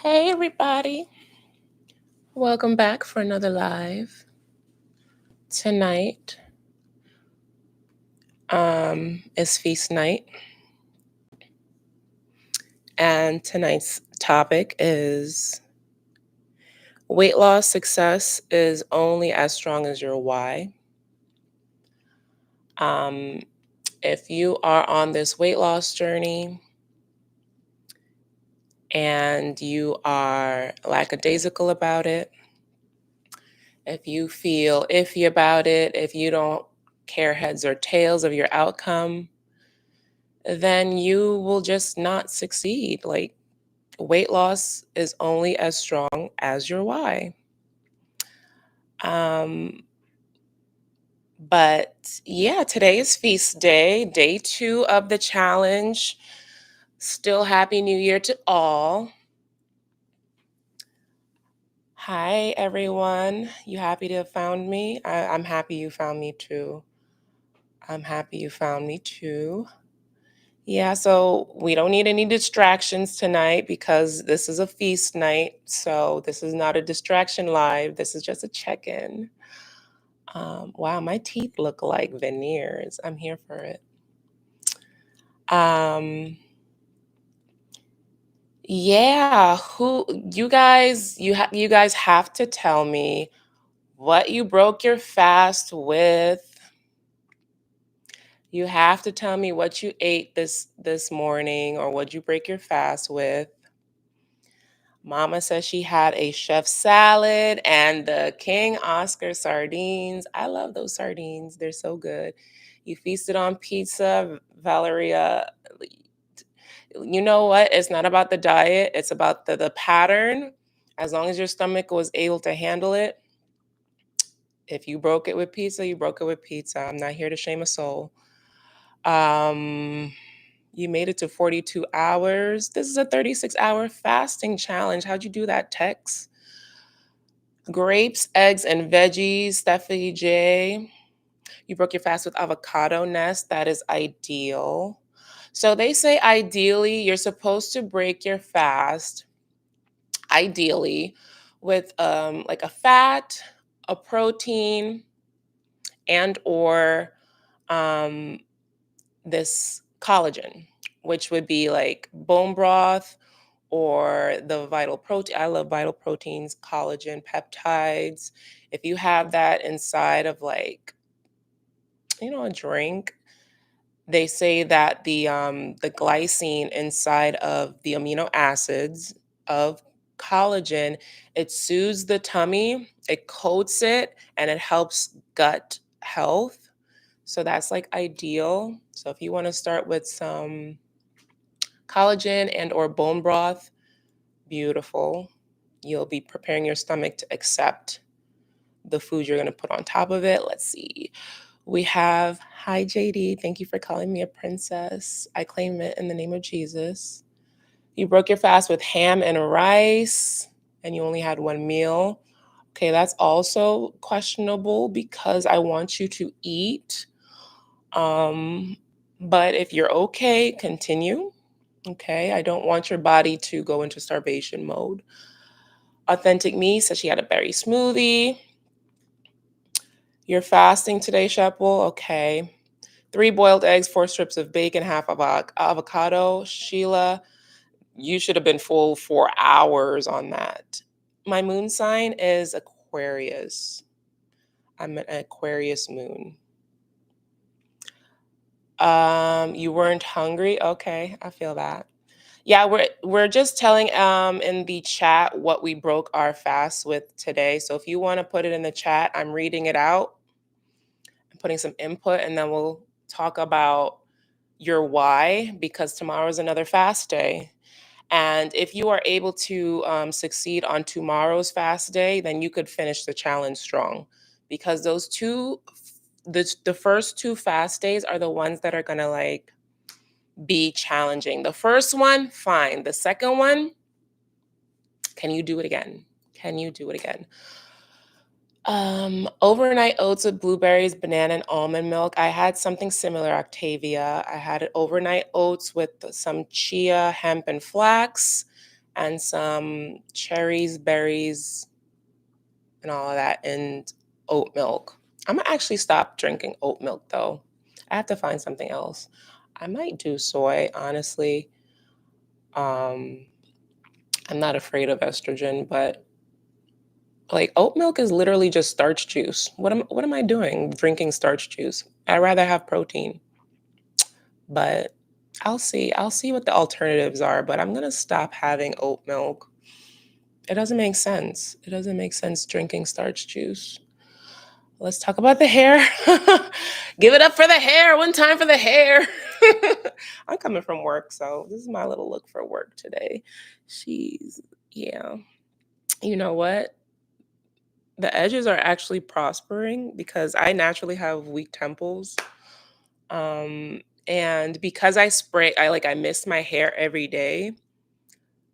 Hey, everybody. Welcome back for another live. Tonight is feast night, and tonight's topic is weight loss success is only as strong as your why. If you are on this weight loss journey and you are lackadaisical about it, if you feel iffy about it, if you don't care heads or tails of your outcome, then you will just not succeed. Like, weight loss is only as strong as your why. But yeah, today is feast day 2 of the challenge. Still happy new year to all. Hi, everyone. You happy to have found me? I'm happy you found me too. Yeah, so we don't need any distractions tonight because this is a feast night. So this is not a distraction live. This is just a check-in. Wow, my teeth look like veneers. I'm here for it. Yeah, who you guys you guys have to tell me what you broke your fast with. You have to tell me what you ate this morning or what you break your fast with. Mama says she had a chef salad and the King Oscar sardines. I love those sardines. They're so good. You feasted on pizza, Valeria. You know what? It's not about the diet. It's about the pattern. As long as your stomach was able to handle it. If you broke it with pizza, you broke it with pizza. I'm not here to shame a soul. You made it to 42 hours. This is a 36-hour fasting challenge. How'd you do that, Tex? Grapes, eggs, and veggies, Stephanie J. You broke your fast with avocado nest. That is ideal. So they say ideally you're supposed to break your fast, ideally, with like a fat, a protein, and or um, this collagen, which would be like bone broth or the vital protein. I love vital proteins, collagen, peptides. If you have that inside of like, a drink, they say that the glycine inside of the amino acids of collagen, it soothes the tummy, it coats it, and it helps gut health. So that's like ideal. So if you want to start with some collagen and or bone broth, beautiful. You'll be preparing your stomach to accept the food you're going to put on top of it. Let's see. We have, hi JD, thank you for calling me a princess. I claim it in the name of Jesus. You broke your fast with ham and rice, and you only had one meal. Okay, that's also questionable because I want you to eat. But if you're okay, continue. Okay, I don't want your body to go into starvation mode. Authentic Me says she had a berry smoothie. You're fasting today, Shepwell. Okay. 3 boiled eggs, 4 strips of bacon, half of avocado. Sheila, you should have been full 4 hours on that. My moon sign is Aquarius. I'm an Aquarius moon. You weren't hungry? Okay, I feel that. Yeah, we're just telling in the chat what we broke our fast with today. So if you want to put it in the chat, I'm reading it out and putting some input, and then we'll talk about your why, because tomorrow is another fast day. And if you are able to succeed on tomorrow's fast day, then you could finish the challenge strong, because the first 2 fast days are the ones that are gonna like be challenging. The first one, fine. The second one, can you do it again? Can you do it again? Overnight oats with blueberries, banana, and almond milk. I had something similar, Octavia. I had overnight oats with some chia, hemp, and flax, and some cherries, berries, and all of that, and oat milk. I'm gonna actually stop drinking oat milk though. I have to find something else. I might do soy, honestly. Um, I'm not afraid of estrogen, but like oat milk is literally just starch juice. What am I doing drinking starch juice? I'd rather have protein. But I'll see. I'll see what the alternatives are, but I'm going to stop having oat milk. It doesn't make sense. It doesn't make sense drinking starch juice. Let's talk about the hair. Give it up for the hair. One time for the hair. I'm coming from work, so this is my little look for work today. She's, yeah. You know what? The edges are actually prospering because I naturally have weak temples. Um, and because I mist my hair every day,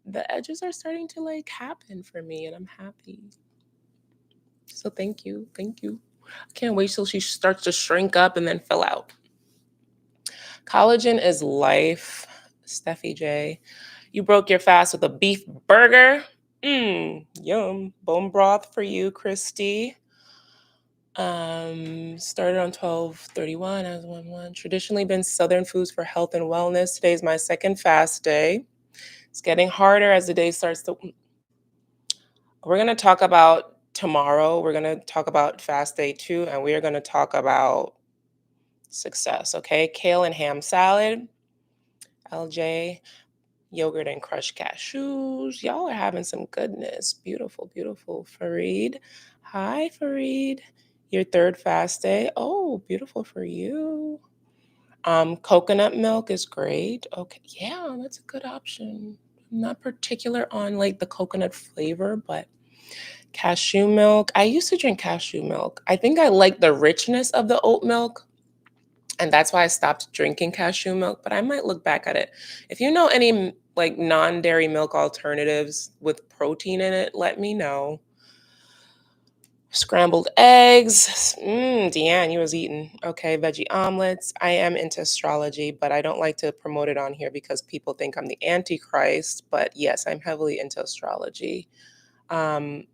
the edges are starting to like happen for me, and I'm happy. So thank you. Thank you. I can't wait till she starts to shrink up and then fill out. Collagen is life. Steffi J. You broke your fast with a beef burger. Mmm, yum. Bone broth for you, Christy. Started on 12/31 as 1/1. Traditionally been Southern foods for health and wellness. Today's my second fast day. It's getting harder as the day starts to. We're gonna talk about tomorrow. We're gonna talk about fast day 2, and we are gonna talk about success. Okay, kale and ham salad, LJ, yogurt and crushed cashews. Y'all are having some goodness. Beautiful, beautiful. Farid, hi Farid. Your third fast day. Oh, beautiful for you. Coconut milk is great. Okay, yeah, that's a good option. I'm not particular on like the coconut flavor, but cashew milk. I used to drink cashew milk. I think I like the richness of the oat milk, and that's why I stopped drinking cashew milk, but I might look back at it. If you know any like non-dairy milk alternatives with protein in it, let me know. Scrambled eggs. Deanne, you was eating. Okay, veggie omelets. I am into astrology, but I don't like to promote it on here because people think I'm the Antichrist. But yes, I'm heavily into astrology. Um,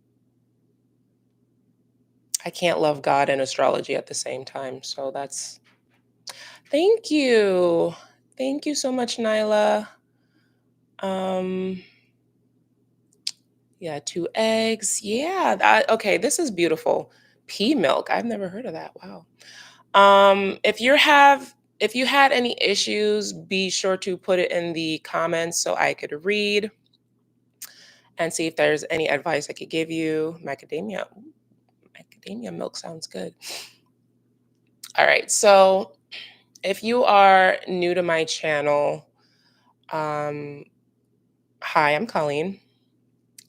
I can't love God and astrology at the same time. So that's thank you. Thank you so much, Nyla. Um, yeah, 2 eggs. Yeah, okay, this is beautiful. Pea milk. I've never heard of that. Wow. If you had any issues, be sure to put it in the comments so I could read and see if there's any advice I could give you. Macadamia. Ooh, macadamia milk sounds good. All right, so if you are new to my channel, um, hi, I'm Colleen,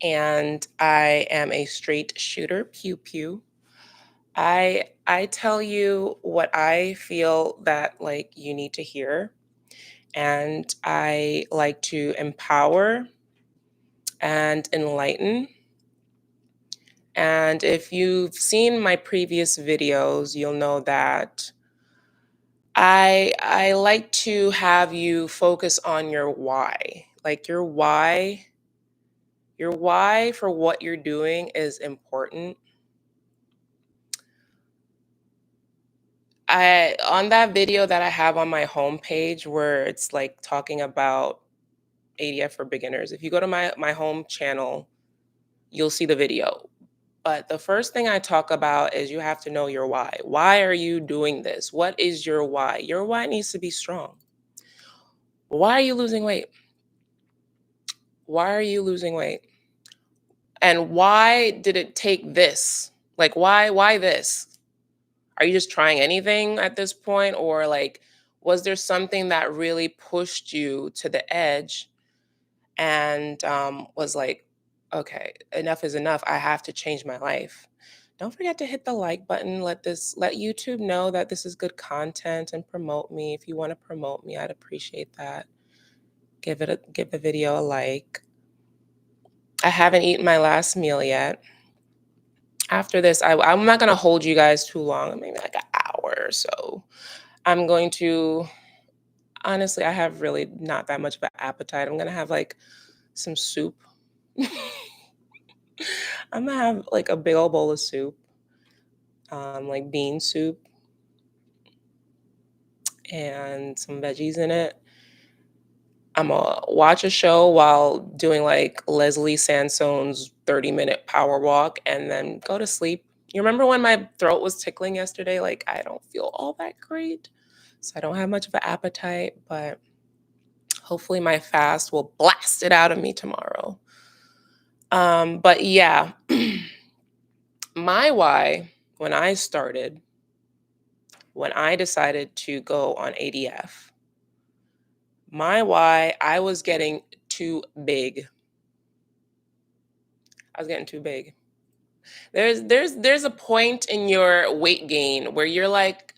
and I am a straight shooter. Pew pew. I tell you what I feel that like you need to hear, and I like to empower and enlighten. And if you've seen my previous videos, you'll know that I like to have you focus on your why. Like your why for what you're doing is important. I on that video that I have on my homepage where it's like talking about ADF for beginners. If you go to my home channel, you'll see the video. But the first thing I talk about is you have to know your why. Why are you doing this? What is your why? Your why needs to be strong. Why are you losing weight? Why are you losing weight? And why did it take this? Like why this? Are you just trying anything at this point, or like was there something that really pushed you to the edge and was like, okay, enough is enough. I have to change my life. Don't forget to hit the like button. Let YouTube know that this is good content and promote me. If you want to promote me, I'd appreciate that. Give the video a like. I haven't eaten my last meal yet. After this, I'm not gonna hold you guys too long, maybe like an hour or so. I'm going to honestly, I have really not that much of an appetite. I'm gonna have like some soup I'm gonna have like a big old bowl of soup, like bean soup and some veggies in it. I'm gonna watch a show while doing like Leslie Sansone's 30-minute power walk and then go to sleep. You remember when my throat was tickling yesterday? Like, I don't feel all that great. So I don't have much of an appetite, but hopefully my fast will blast it out of me tomorrow. But yeah, my why when I started, when I decided to go on ADF, my why, I was getting too big. I was getting too big. There's a point in your weight gain where you're like,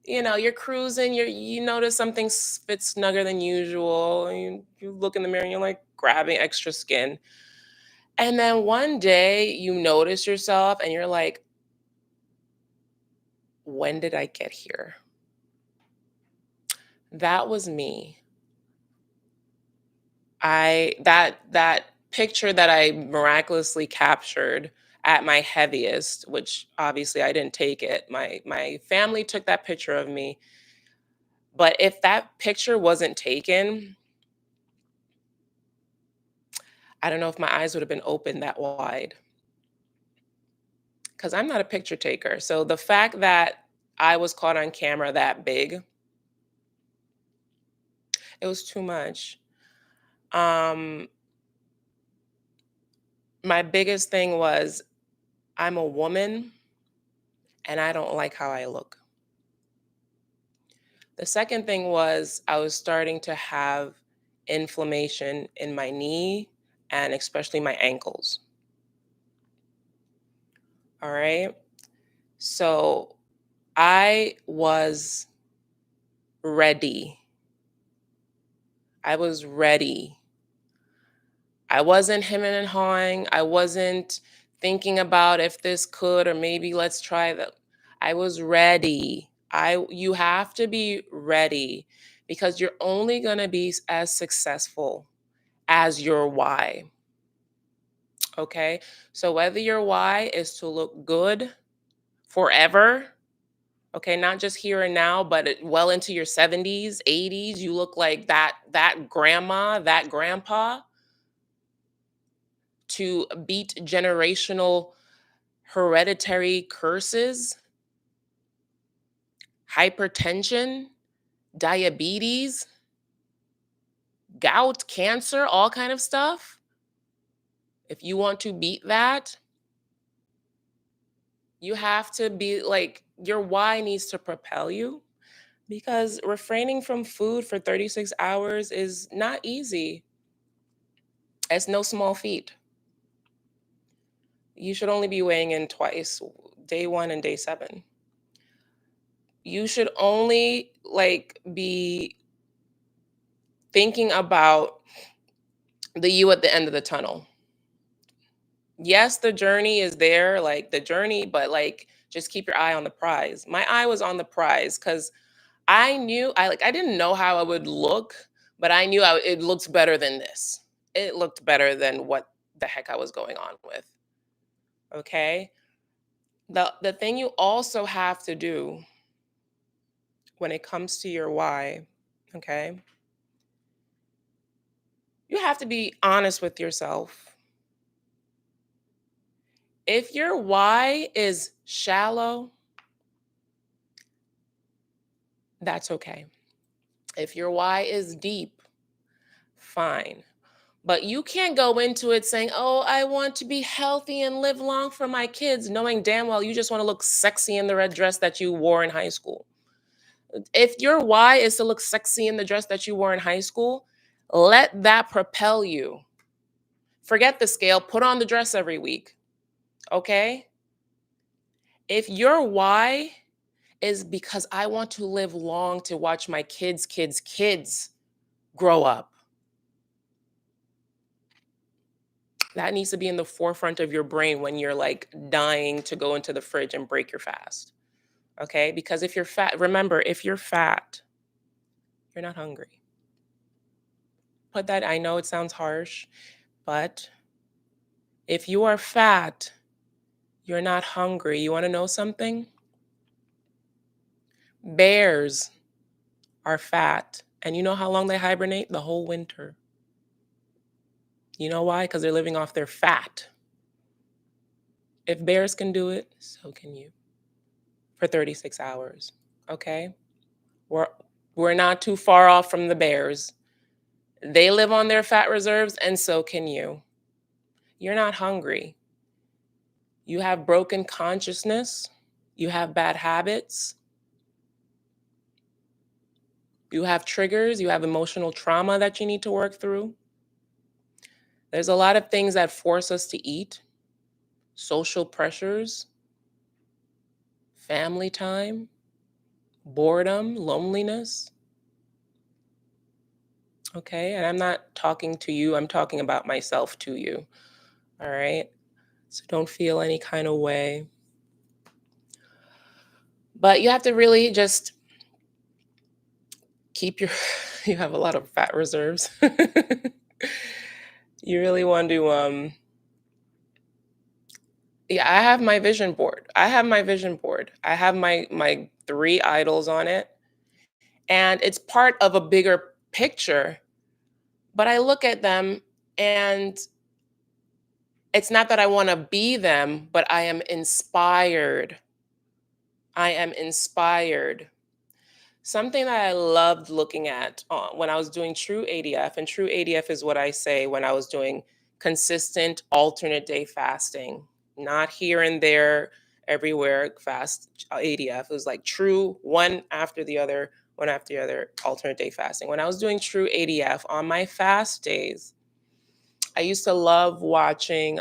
you're cruising, you notice something fits snugger than usual, and you look in the mirror and you're like grabbing extra skin. And then one day you notice yourself and you're like, when did I get here? That was me. That picture that I miraculously captured at my heaviest, which obviously I didn't take it. My family took that picture of me. But if that picture wasn't taken, I don't know if my eyes would have been open that wide. Because I'm not a picture taker. So the fact that I was caught on camera that big, it was too much. Um, my biggest thing was I'm a woman and I don't like how I look. The second thing was I was starting to have inflammation in my knee and especially my ankles. All right. So I was ready. I was ready. I wasn't hemming and hawing. I wasn't thinking about if this could or maybe let's try that. I was ready. You have to be ready because you're only going to be as successful as your why. Okay? So whether your why is to look good forever, okay, not just here and now, but well into your 70s, 80s, you look like that grandma, that grandpa, to beat generational hereditary curses, hypertension, diabetes, gout, cancer, all kind of stuff. If you want to beat that, you have to be like your why needs to propel you because refraining from food for 36 hours is not easy. It's no small feat. You should only be weighing in twice, day 1 and day 7. You should only like be thinking about the you at the end of the tunnel. Yes, the journey is there, like the journey, but like just keep your eye on the prize. My eye was on the prize because I knew I didn't know how I would look, but I knew it looked better than this. It looked better than what the heck I was going on with. Okay. The thing you also have to do when it comes to your why, okay, you have to be honest with yourself. If your why is shallow, that's okay. If your why is deep, fine. But you can't go into it saying, oh, I want to be healthy and live long for my kids, knowing damn well you just want to look sexy in the red dress that you wore in high school. If your why is to look sexy in the dress that you wore in high school, let that propel you. Forget the scale, put on the dress every week. Okay? If your why is because I want to live long to watch my kids grow up, that needs to be in the forefront of your brain when you're like dying to go into the fridge and break your fast. Okay? Because if you're fat, remember, if you're fat, you're not hungry. Put that, I know it sounds harsh, But if you are fat, you're not hungry. You want to know something? Bears are fat. And you know how long they hibernate? The whole winter. You know why? Because they're living off their fat. If bears can do it, so can you for 36 hours. Okay? We're we're not too far off from the bears. They live on their fat reserves, and so can you. You're not hungry. You have broken consciousness. You have bad habits. You have triggers. You have emotional trauma that you need to work through. There's a lot of things that force us to eat, social pressures, family time, boredom, loneliness. Okay. And I'm not talking to you, I'm talking about myself to you. All right. So don't feel any kind of way. But you have to really just keep your, you have a lot of fat reserves. You really want to, yeah, I have my vision board. I have my vision board. I have my three idols on it. And it's part of a bigger picture. But I look at them and it's not that I want to be them, but I am inspired. I am inspired. Something that I loved looking at when I was doing true ADF, and true ADF is what I say when I was doing consistent alternate day fasting, not here and there, everywhere fast ADF. It was like true one after the other, one after the other, alternate day fasting. When I was doing true ADF on my fast days, I used to love watching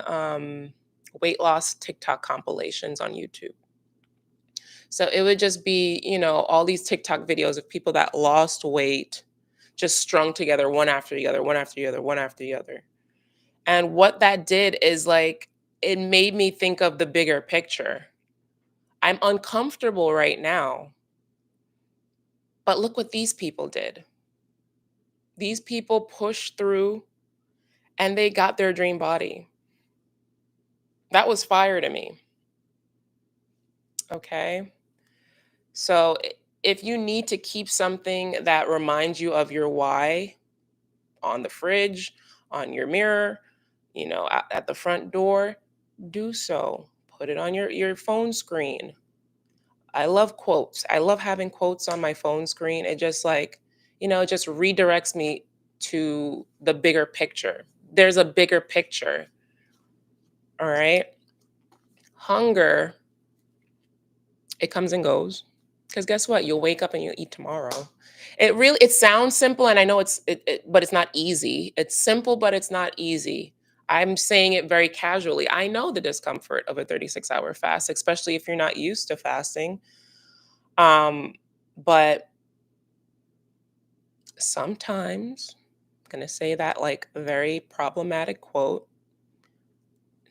weight loss TikTok compilations on YouTube. So it would just be, all these TikTok videos of people that lost weight, just strung together one after the other, one after the other, one after the other. And what that did is like, it made me think of the bigger picture. I'm uncomfortable right now, but look what these people did. These people pushed through and they got their dream body. That was fire to me. Okay. So if you need to keep something that reminds you of your why on the fridge, on your mirror, at the front door, do so. Put it on your phone screen. I love quotes. I love having quotes on my phone screen. It just it just redirects me to the bigger picture. There's a bigger picture. All right. Hunger, it comes and goes. Because guess what? You'll wake up and you'll eat tomorrow. It sounds simple, and I know but it's not easy. It's simple, but it's not easy. I'm saying it very casually. I know the discomfort of a 36-hour fast, especially if you're not used to fasting. But sometimes, I'm gonna say that like very problematic quote,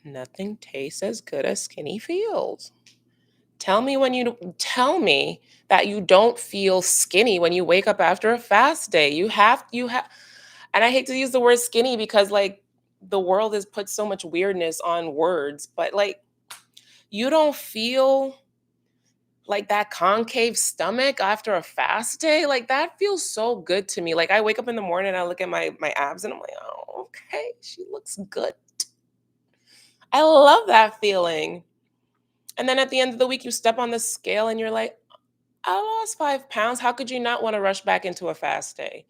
nothing tastes as good as skinny feels. Tell me that you don't feel skinny when you wake up after a fast day. You have and I hate to use the word skinny because like the world has put so much weirdness on words, but like you don't feel like that concave stomach after a fast day. Like that feels so good to me. Like I wake up in the morning and I look at my abs and I'm like, "Oh, okay, she looks good." I love that feeling. And then at the end of the week you step on the scale and you're like, I lost 5 pounds. How could you not want to rush back into a fast day?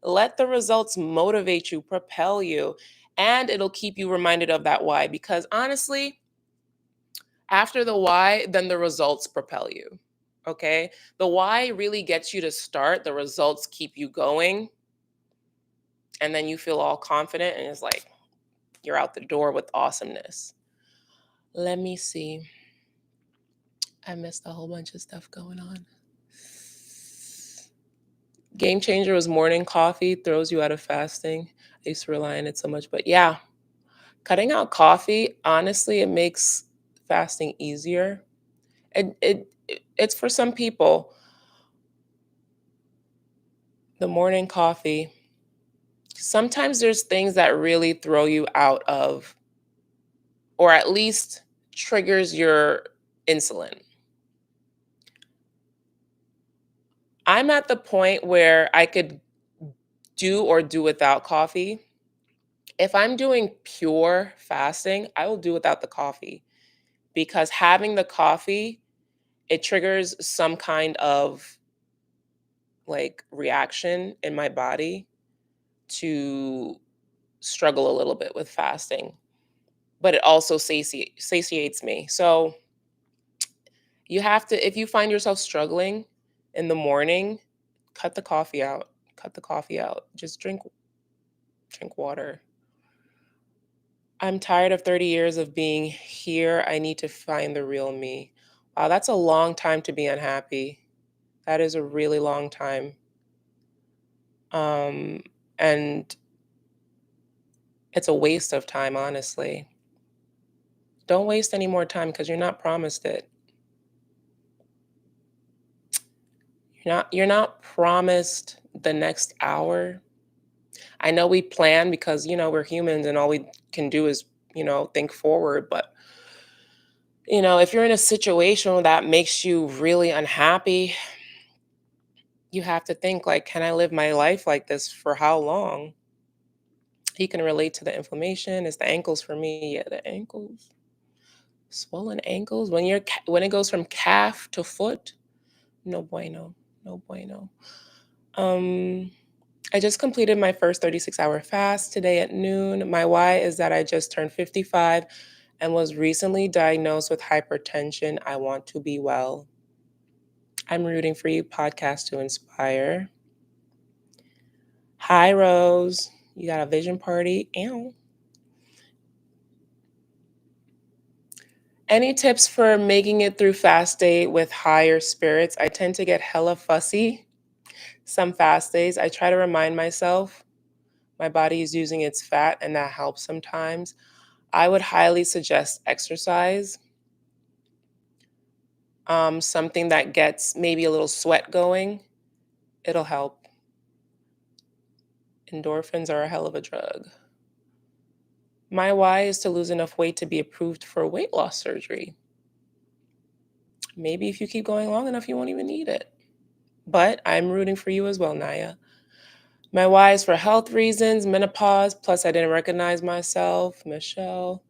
Let the results motivate you, propel you, and it'll keep you reminded of that why. Because honestly, after the why, then the results propel you. Okay. The why really gets you to start, the results keep you going. And then you feel all confident, and it's like you're out the door with awesomeness. Let me see. I missed a whole bunch of stuff going on. Game changer was morning coffee, throws you out of fasting. I used to rely on it so much, but yeah, cutting out coffee, honestly, it makes fasting easier. It's for some people, the morning coffee. Sometimes there's things that really throw you out of, or at least triggers your insulin. I'm at the point where I could do or do without coffee. If I'm doing pure fasting, I will do without the coffee because having the coffee, it triggers some kind of like reaction in my body to struggle a little bit with fasting, but it also satiates me. So you have to, if you find yourself struggling in the morning, cut the coffee out. Cut the coffee out. Just drink water. I'm tired of 30 years of being here. I need to find the real me. Wow, that's a long time to be unhappy. That is a really long time. Um, and it's a waste of time, honestly. Don't waste any more time because you're not promised it. You're not promised the next hour. I know we plan because, we're humans and all we can do is, think forward, but if you're in a situation that makes you really unhappy, you have to think like, can I live my life like this for how long? He can relate to the inflammation. It's the ankles for me. Yeah, the ankles. Swollen ankles. When it goes from calf to foot, no bueno. No bueno. Um I just completed my first 36-hour fast today at noon. My why is that I just turned 55 and was recently diagnosed with hypertension. I want to be well. I'm rooting for you, podcast to inspire. Hi, Rose. You got a vision party? Ew. Any tips for making it through fast day with higher spirits? I tend to get hella fussy some fast days. I try to remind myself my body is using its fat, and that helps sometimes. I would highly suggest exercise, something that gets maybe a little sweat going. It'll help. Endorphins are a hell of a drug. My why is to lose enough weight to be approved for weight loss surgery. Maybe if you keep going long enough, you won't even need it. But I'm rooting for you as well, Naya. My why is for health reasons, menopause, plus I didn't recognize myself. Michelle.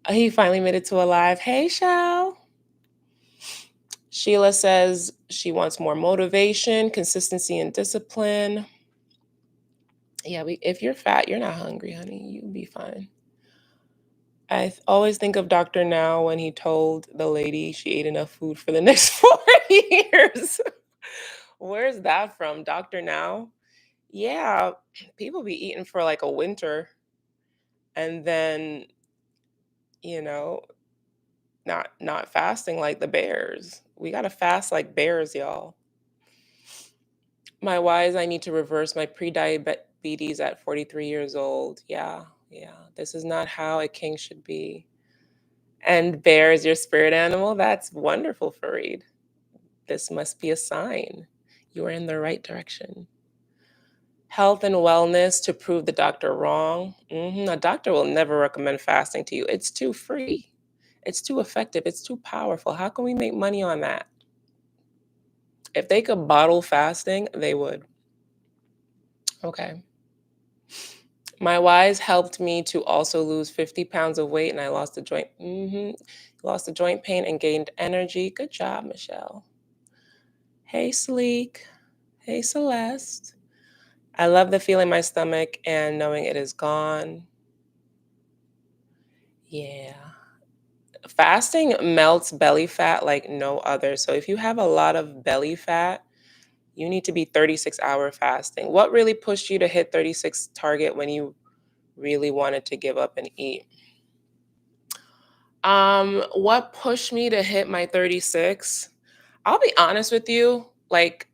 He finally made it to a live. Hey, Shell. Sheila says she wants more motivation, consistency, and discipline. Yeah, if you're fat, you're not hungry, honey. You'll be fine. Always think of Dr. Now when he told the lady she ate enough food for the next 4 years. Where's that from? Dr. Now? Yeah, people be eating for like a winter and then, you know, not fasting like the bears. We got to fast like bears, y'all. My why is I need to reverse my pre-diabetes at 43 years old. Yeah, yeah. This is not how a king should be. And bear is your spirit animal. That's wonderful, Fareed. This must be a sign. You are in the right direction. Health and wellness to prove the doctor wrong. A doctor will never recommend fasting to you. It's too free. It's too effective. It's too powerful. How can we make money on that? If they could bottle fasting, they would. Okay. My wise helped me to also lose 50 pounds of weight and I lost a joint. Lost a joint pain and gained energy. Good job, Michelle. Hey, Sleek. Hey, Celeste. I love the feeling in my stomach and knowing it is gone. Yeah. Fasting melts belly fat like no other. So if you have a lot of belly fat, you need to be 36-hour fasting. What really pushed you to hit 36 target when you really wanted to give up and eat? What pushed me to hit my 36? I'll be honest with you, like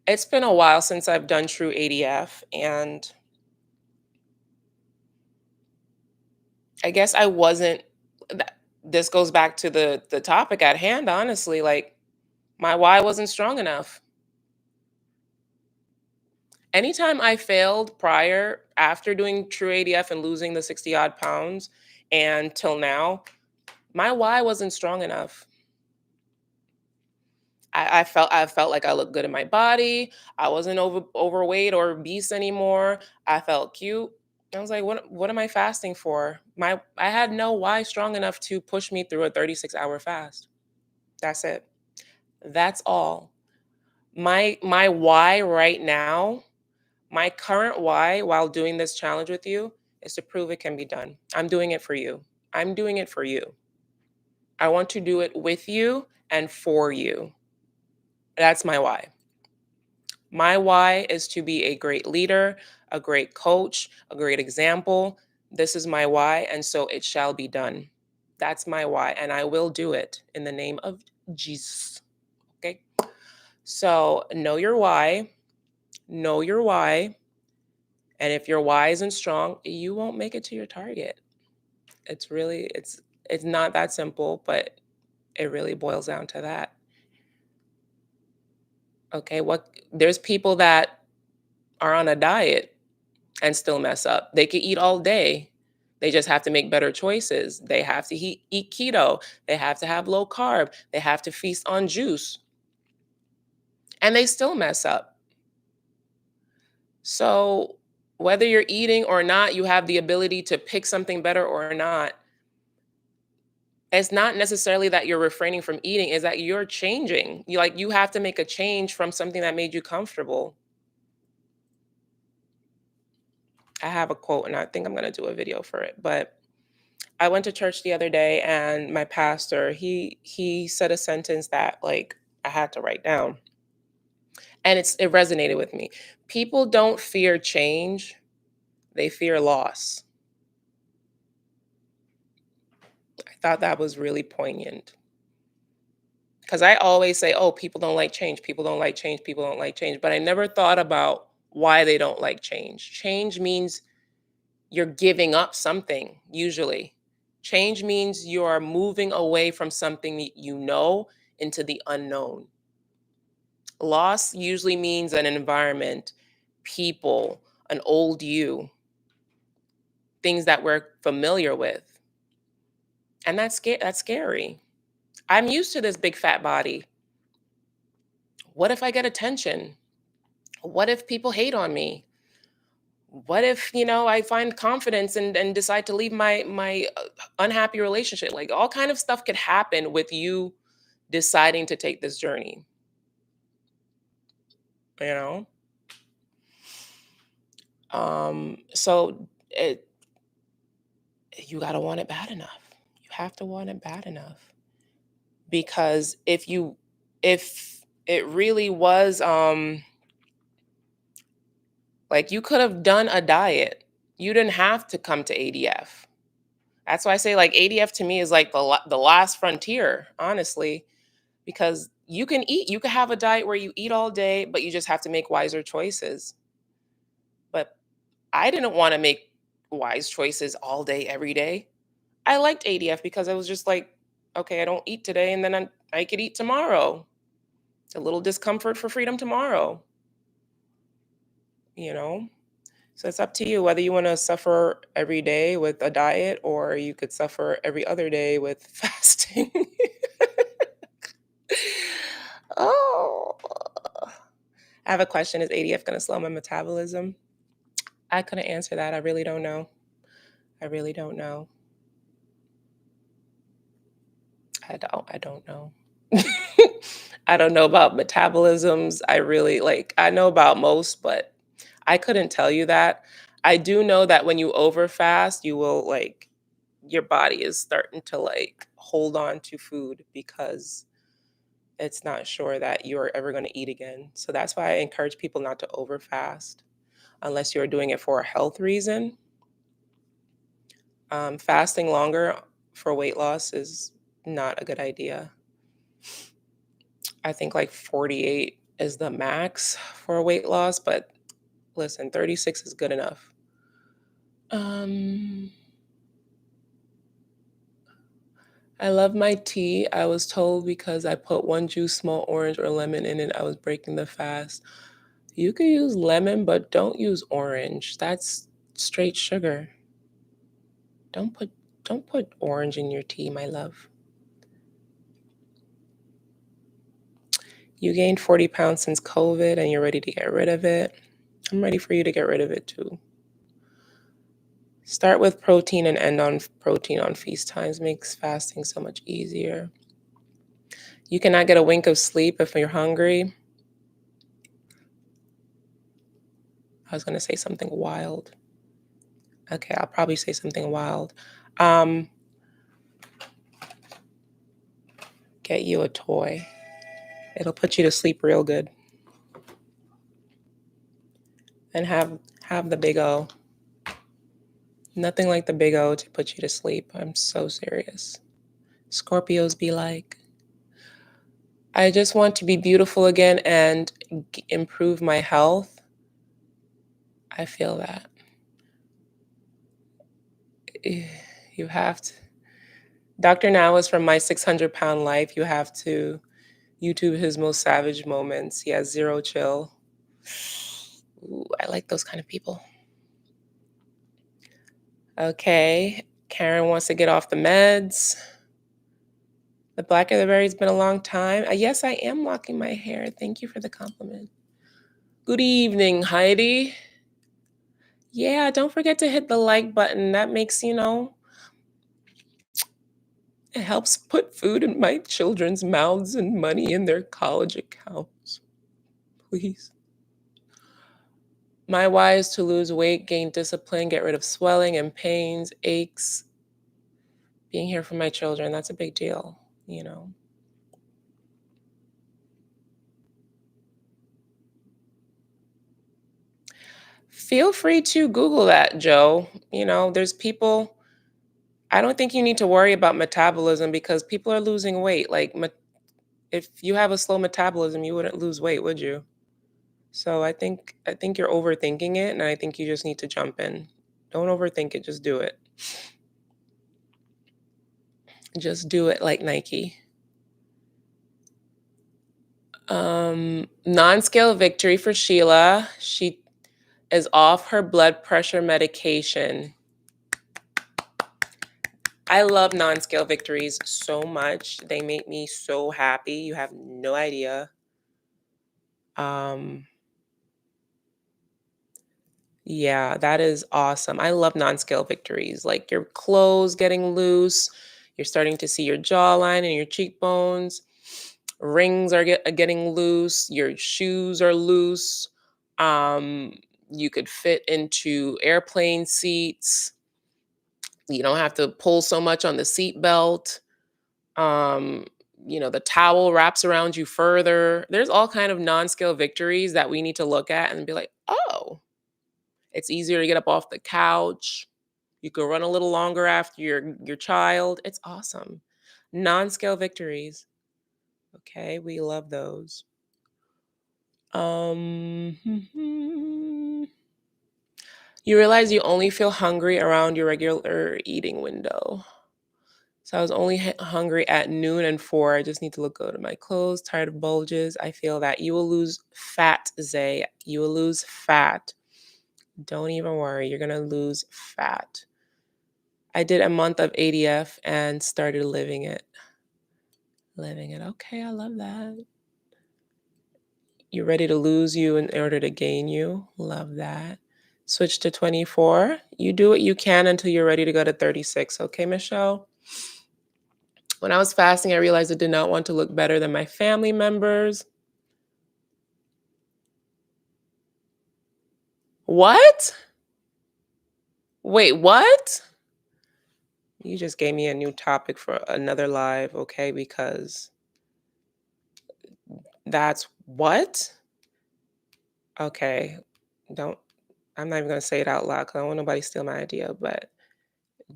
it's been a while since I've done true ADF and I guess I wasn't this goes back to the topic at hand, honestly, like my why wasn't strong enough. Anytime I failed prior, after doing true ADF and losing the 60 odd pounds and till now, my why wasn't strong enough. I felt like I looked good in my body. I wasn't overweight or obese anymore. I felt cute. I was like, what am I fasting for? I had no why strong enough to push me through a 36-hour fast. That's it. That's all. My why right now, my current why while doing this challenge with you is to prove it can be done. I'm doing it for you. I'm doing it for you. I want to do it with you and for you. That's my why. My why is to be a great leader, a great coach, a great example. This is my why, and so it shall be done. That's my why, and I will do it in the name of Jesus. Okay? So, know your why, and if your why isn't strong, you won't make it to your target. It's not that simple, but it really boils down to that. Okay? What There's people that are on a diet and still mess up. They could eat all day. They just have to make better choices. They have to eat keto. They have to have low carb. They have to feast on juice. And they still mess up. So, whether you're eating or not, you have the ability to pick something better or not. It's not necessarily that you're refraining from eating, is that you're changing. You have to make a change from something that made you comfortable. I have a quote and I think I'm going to do a video for it, but I went to church the other day and my pastor, he said a sentence that like I had to write down. And it resonated with me. People don't fear change, they fear loss. I thought that was really poignant. Cuz I always say, "Oh, people don't like change. People don't like change. People don't like change." But I never thought about why they don't like change. Change means you're giving up something usually. Change means you are moving away from something that you know into the unknown. Loss usually means an environment, people, an old you, things that we're familiar with. And that's scary. I'm used to this big fat body. What if I get attention? What if people hate on me? What if, I find confidence and decide to leave my unhappy relationship? Like all kind of stuff could happen with you deciding to take this journey, you know? So you got to want it bad enough. You have to want it bad enough because if it really was like you could have done a diet. You didn't have to come to ADF. That's why I say like ADF to me is like the last frontier, honestly, because you can have a diet where you eat all day, but you just have to make wiser choices. But I didn't want to make wise choices all day every day. I liked ADF because it was just like, okay, I don't eat today and then I could eat tomorrow. A little discomfort for freedom tomorrow, you know? So it's up to you whether you want to suffer every day with a diet or you could suffer every other day with fasting. Oh, I have a question. Is ADF going to slow my metabolism? I couldn't answer that. I really don't know. I really don't know. I don't know. I don't know about metabolisms. I know about most, but I couldn't tell you that. I do know that when you overfast, you will your body is starting to hold on to food because it's not sure that you're ever going to eat again. So that's why I encourage people not to overfast unless you're doing it for a health reason. Fasting longer for weight loss is not a good idea. I think like 48 is the max for weight loss, but listen, 36 is good enough. Um, I love my tea. I was told because I put one juice, small orange or lemon in it, I was breaking the fast. You could use lemon, but don't use orange. That's straight sugar. Don't put don't put orange in your tea, my love. You gained 40 pounds since COVID and you're ready to get rid of it. I'm ready for you to get rid of it too. Start with protein and end on protein on feast times. Makes fasting so much easier. You cannot get a wink of sleep if you're hungry. I was going to say something wild. Okay, I'll probably say something wild. Um, get you a toy. It'll put you to sleep real good. And have the big O. Nothing like the big O to put you to sleep. I'm so serious. Scorpios be like, I just want to be beautiful again and improve my health. I feel that. You have to. Dr. Now is from My 600-Pound Life. You have to YouTube his most savage moments. He has zero chill. Ooh, I like those kind of people. Okay. Karen wants to get off the meds. The black of the berry's been a long time. Yes, I am locking my hair. Thank you for the compliment. Good evening, Heidi. Yeah, don't forget to hit the like button. That makes, it helps put food in my children's mouths and money in their college accounts. Please. My why is to lose weight, gain discipline, get rid of swelling and pains, aches. Being here for my children, that's a big deal. Feel free to Google that, Joe. There's people, I don't think you need to worry about metabolism because people are losing weight. Like, if you have a slow metabolism, you wouldn't lose weight, would you? So I think you're overthinking it, and I think you just need to jump in. Don't overthink it, just do it. Just do it like Nike. Non-scale victory for Sheila. She is off her blood pressure medication. I love non-scale victories so much. They make me so happy. You have no idea. Yeah, that is awesome. I love non-scale victories. Like your clothes getting loose, you're starting to see your jawline and your cheekbones. Rings are getting loose, your shoes are loose. Um, you could fit into airplane seats. You don't have to pull so much on the seat belt. Um, the towel wraps around you further. There's all kind of non-scale victories that we need to look at and be like, oh, it's easier to get up off the couch. You could run a little longer after your child. It's awesome. Non-scale victories. Okay, we love those. You realize you only feel hungry around your regular eating window. So I was only hungry at noon and 4. I just need to look good at my clothes. Tired of bulges. I feel that you will lose fat, Zay. You will lose fat. Don't even worry. You're gonna lose fat. I did a month of ADF and started living it. Living it. Okay, I love that. You're ready to lose you in order to gain you. Love that. Switch to 24. You do what you can until you're ready to go to 36. Okay, Michelle? When I was fasting, I realized I did not want to look better than my family members. What? Wait, what? You just gave me a new topic for another live, okay? Because that's what? Okay. Don't, I'm not even going to say it out loud because I don't want nobody to steal my idea, but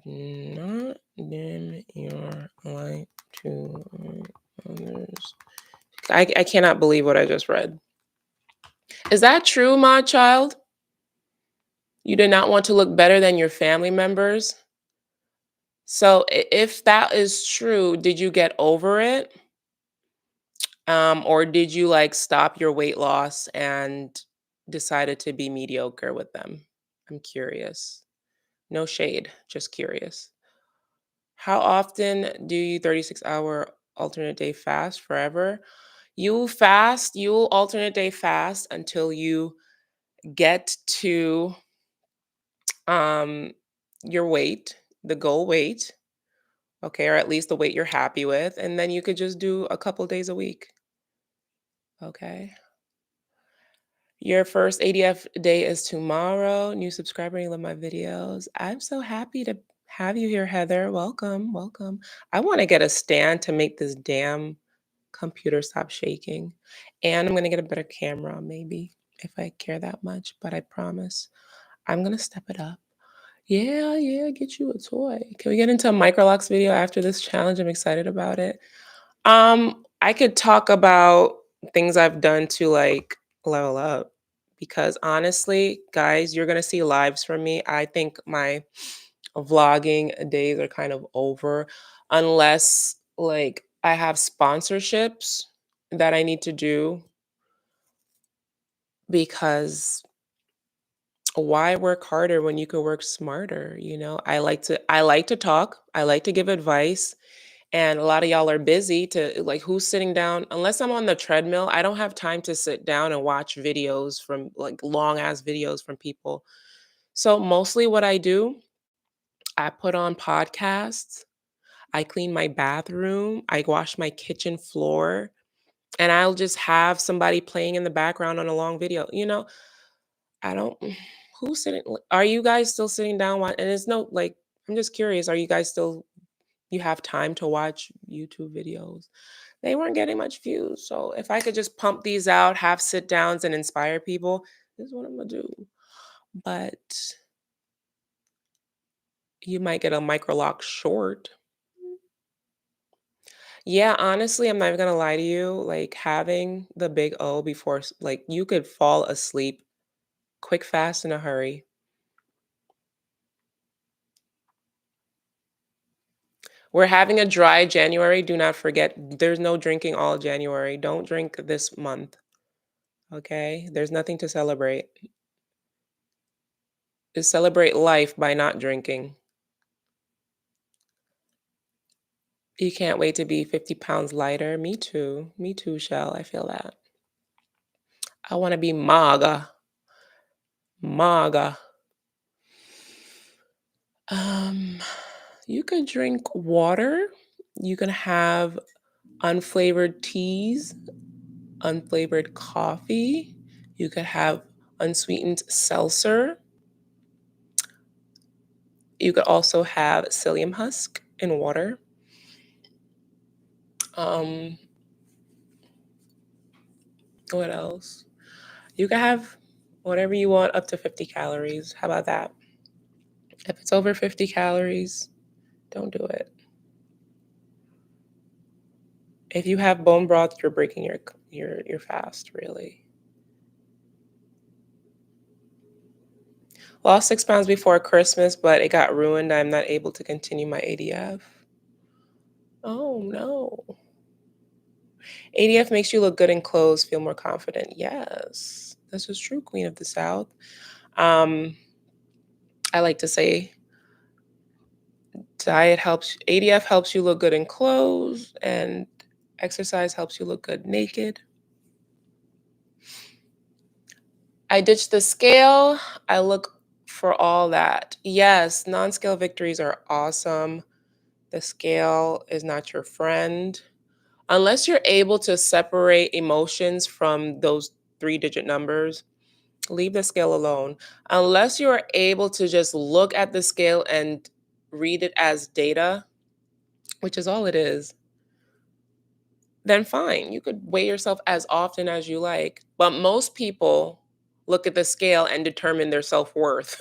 not dim your light to others. I cannot believe what I just read. Is that true, my child? You did not want to look better than your family members? So if that is true, did you get over it? Or did you like stop your weight loss and decided to be mediocre with them? I'm curious. No shade, just curious. How often do you 36-hour alternate day fast? Forever? You'll alternate day fast until you get to um your weight, the goal weight, okay, or at least the weight you're happy with, and then you could just do a couple days a week, okay? Your first ADF day is tomorrow. New subscriber, you love my videos. I'm so happy to have you here, Heather. Welcome, welcome. I want to get a stand to make this damn computer stop shaking. And I'm going to get a better camera, maybe, if I care that much. But I promise I'm going to step it up. Yeah, yeah, get you a toy. Can we get into a microlocks video after this challenge? I'm excited about it. I could talk about things I've done to like level up because honestly, guys, you're gonna see lives from me. I think my vlogging days are kind of over unless like I have sponsorships that I need to do because why work harder when you could work smarter, you know? I like to talk, I like to give advice, and a lot of y'all are busy to like who's sitting down unless I'm on the treadmill, I don't have time to sit down and watch videos from like long ass videos from people. So mostly what I do, I put on podcasts, I clean my bathroom, I wash my kitchen floor, and I'll just have somebody playing in the background on a long video. You know, I don't who's sitting are you guys still sitting down and it's no like I'm just curious, are you guys still you have time to watch YouTube videos? They weren't getting much views. So if I could just pump these out, have sit downs and inspire people, this is what I'm gonna do. But you might get a micro lock short. Yeah, honestly, I'm not even gonna lie to you. Like having the big O before, like you could fall asleep quick, fast, in a hurry. We're having a dry January. Do not forget, there's no drinking all January. Don't drink this month. Okay? There's nothing to celebrate. Just celebrate life by not drinking. You can't wait to be 50 pounds lighter. Me too. Me too, Shell. I feel that. I want to be MAGA. MAGA. Um, you could drink water. You can have unflavored teas, unflavored coffee. You could have unsweetened seltzer. You could also have psyllium husk in water. Um, what else? You can have whatever you want up to 50 calories. How about that? If it's over 50 calories, don't do it. If you have bone broth, you're breaking your fast, really. Lost 6 pounds before Christmas, but it got ruined. I'm not able to continue my ADF. Oh no. ADF makes you look good in clothes, feel more confident. Yes, this is true, Queen of the South. Um, I like to say ADF helps you look good in clothes, and exercise helps you look good naked. I ditched the scale. I look for all that. Yes, non-scale victories are awesome. The scale is not your friend. Unless you're able to separate emotions from those three-digit numbers, leave the scale alone. Unless you're able to just look at the scale and read it as data, which is all it is, then fine. You could weigh yourself as often as you like. But most people look at the scale and determine their self-worth.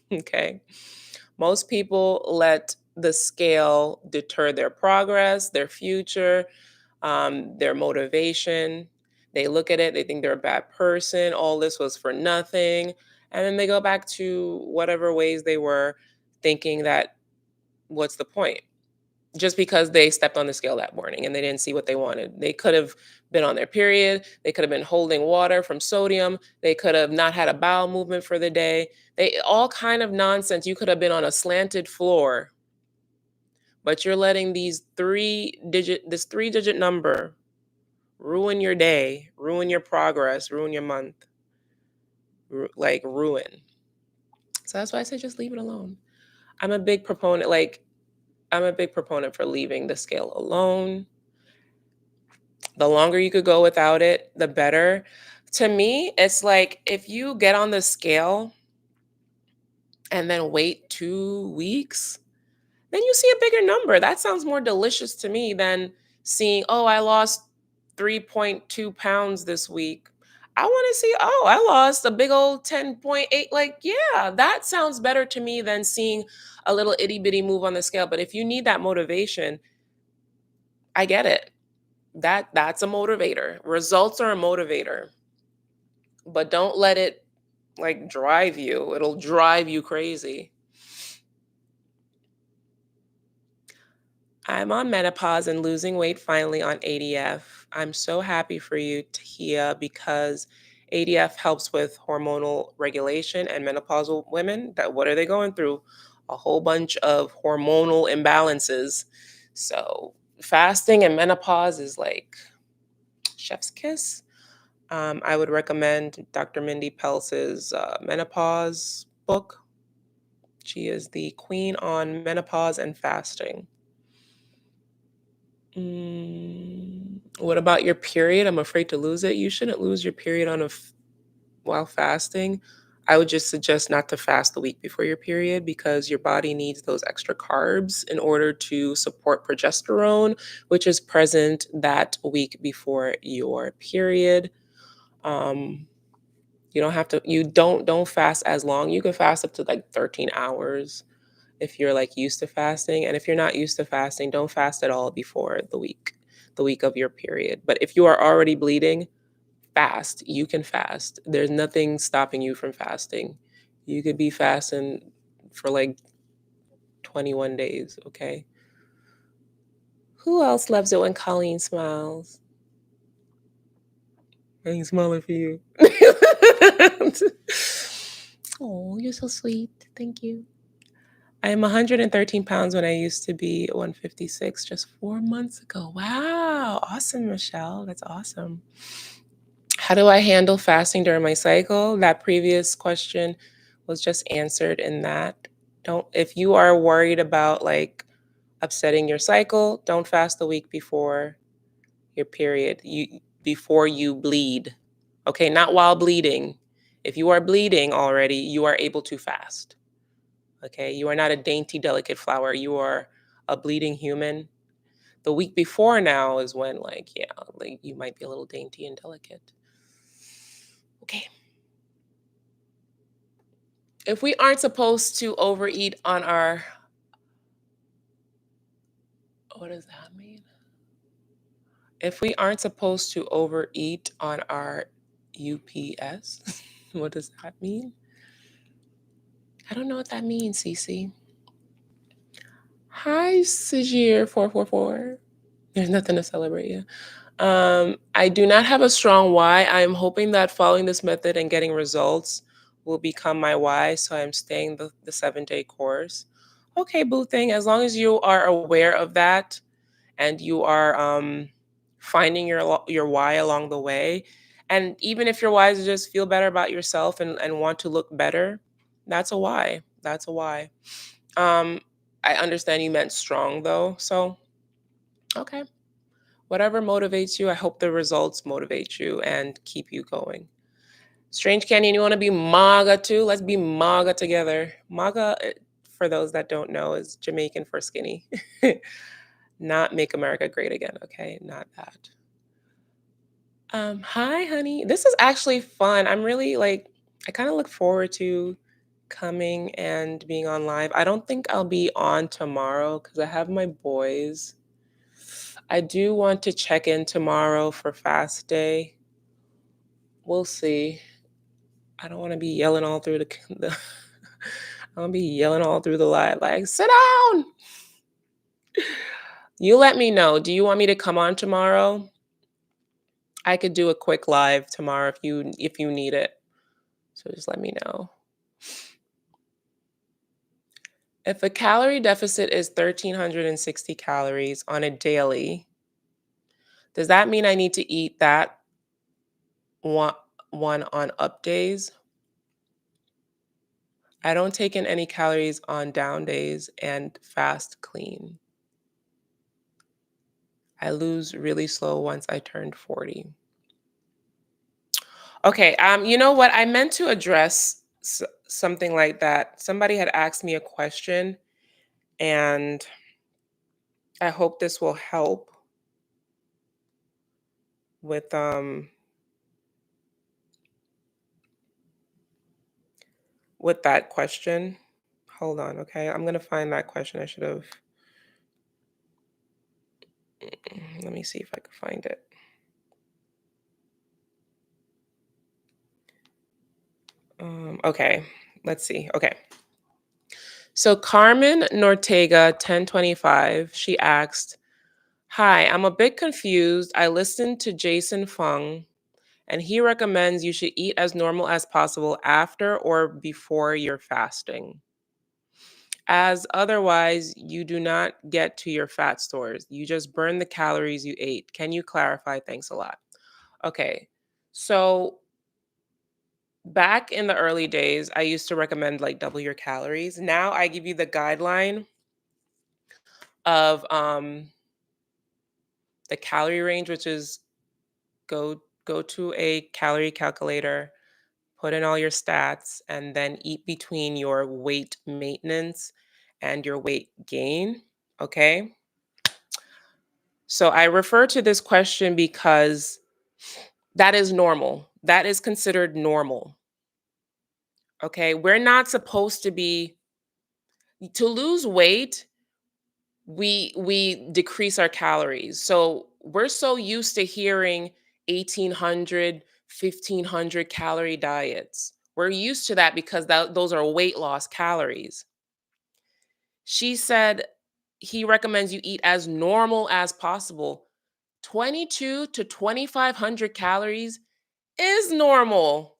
Okay. Most people let the scale deter their progress, their future, their motivation. They look at it, they think they're a bad person. All this was for nothing. And then they go back to whatever ways they were thinking that what's the point? Just because they stepped on the scale that morning and they didn't see what they wanted. They could have been on their period. They could have been holding water from sodium. They could have not had a bowel movement for the day. They all kind of nonsense. You could have been on a slanted floor, but you're letting this 3-digit number ruin your day, ruin your progress, ruin your month, like ruin. So that's why I say just leave it alone. I'm a big proponent, like I'm a big proponent for leaving the scale alone. The longer you could go without it, the better. To me, it's like if you get on the scale and then wait 2 weeks, then you see a bigger number. That sounds more delicious to me than seeing, oh, I lost 3.2 pounds this week. I want to see, oh, I lost a big old 10.8. Like, yeah, that sounds better to me than seeing a little itty bitty move on the scale. But if you need that motivation, I get it. That's a motivator. Results are a motivator, but don't let it like drive you. It'll drive you crazy. I'm on menopause and losing weight finally on ADF. I'm so happy for you, Tahia, because ADF helps with hormonal regulation and menopausal women. That what are they going through? A whole bunch of hormonal imbalances. So fasting and menopause is like chef's kiss. I would recommend Dr. Mindy Pelz's menopause book. She is the queen on menopause and fasting. What about your period? I'm afraid to lose it. You shouldn't lose your period while fasting. I would just suggest not to fast the week before your period because your body needs those extra carbs in order to support progesterone, which is present that week before your period. Um, you don't have to. You don't fast as long. You can fast up to like 13 hours if you're like used to fasting. And if you're not used to fasting, don't fast at all before the week of your period. But if you are already bleeding, fast. You can fast. There's nothing stopping you from fasting. You could be fasting for like 21 days, okay? Who else loves it when Colleen smiles? I ain't smiling for you. Oh, you're so sweet. Thank you. I am 113 pounds when I used to be 156 just 4 months ago. Wow. Awesome, Michelle. That's awesome. How do I handle fasting during my cycle? That previous question was just answered in that. If you are worried about like upsetting your cycle, don't fast the week before your period. Before you bleed. Okay, not while bleeding. If you are bleeding already, you are able to fast. Okay, you are not a dainty, delicate flower. You are a bleeding human. The week before now is when, like, yeah, like you might be a little dainty and delicate. Okay. If we aren't supposed to overeat on our, what does that mean? If we aren't supposed to overeat on our UPS, what does that mean? I don't know what that means, Cece. Hi, Sajir444. There's nothing to celebrate, yeah. I do not have a strong why. I'm hoping that following this method and getting results will become my why. So I'm staying the 7-day course. Okay, boo thing. As long as you are aware of that and you are finding your why along the way, and even if your why is just feel better about yourself and want to look better, that's a why. That's a why. Um, I understand you meant strong though. So okay. Whatever motivates you, I hope the results motivate you and keep you going. Strange Canyon, you want to be MAGA too? Let's be MAGA together. MAGA, for those that don't know, is Jamaican for skinny. Not make America great again, okay? Not that. Hi, honey. This is actually fun. I'm really like, I kind of look forward to coming and being on live. I don't think I'll be on tomorrow because I have my boys. I do want to check in tomorrow for fast day. We'll see. I don't want to be yelling all through the I don't be yelling all through the live like, sit down. You let me know. Do you want me to come on tomorrow? I could do a quick live tomorrow if you need it. So just let me know. If a calorie deficit is 1,360 calories on a daily, does that mean I need to eat that one, one on up days? I don't take in any calories on down days and fast clean. I lose really slow once I turned 40. Okay, you know what? I meant to address something like that. Somebody had asked me a question, and I hope this will help with that question. Hold on, okay? I'm gonna find that question. I should have. Let me see if I can find it. Okay, let's see. Okay. So Carmen Nortega 1025, she asked, "Hi, I'm a bit confused. I listened to Jason Fung and he recommends you should eat as normal as possible after or before you're fasting, as otherwise you do not get to your fat stores. You just burn the calories you ate. Can you clarify? Thanks a lot." Okay. So back in the early days, I used to recommend like double your calories. Now I give you the guideline of the calorie range, which is go to a calorie calculator, put in all your stats, and then eat between your weight maintenance and your weight gain. Okay. So I refer to this question because that is normal. That is considered normal. Okay. We're not supposed to be, to lose weight, we decrease our calories. So we're so used to hearing 1,800, 1,500 calorie diets. We're used to that because those are weight loss calories. She said he recommends you eat as normal as possible. 22 to 2,500 calories is normal.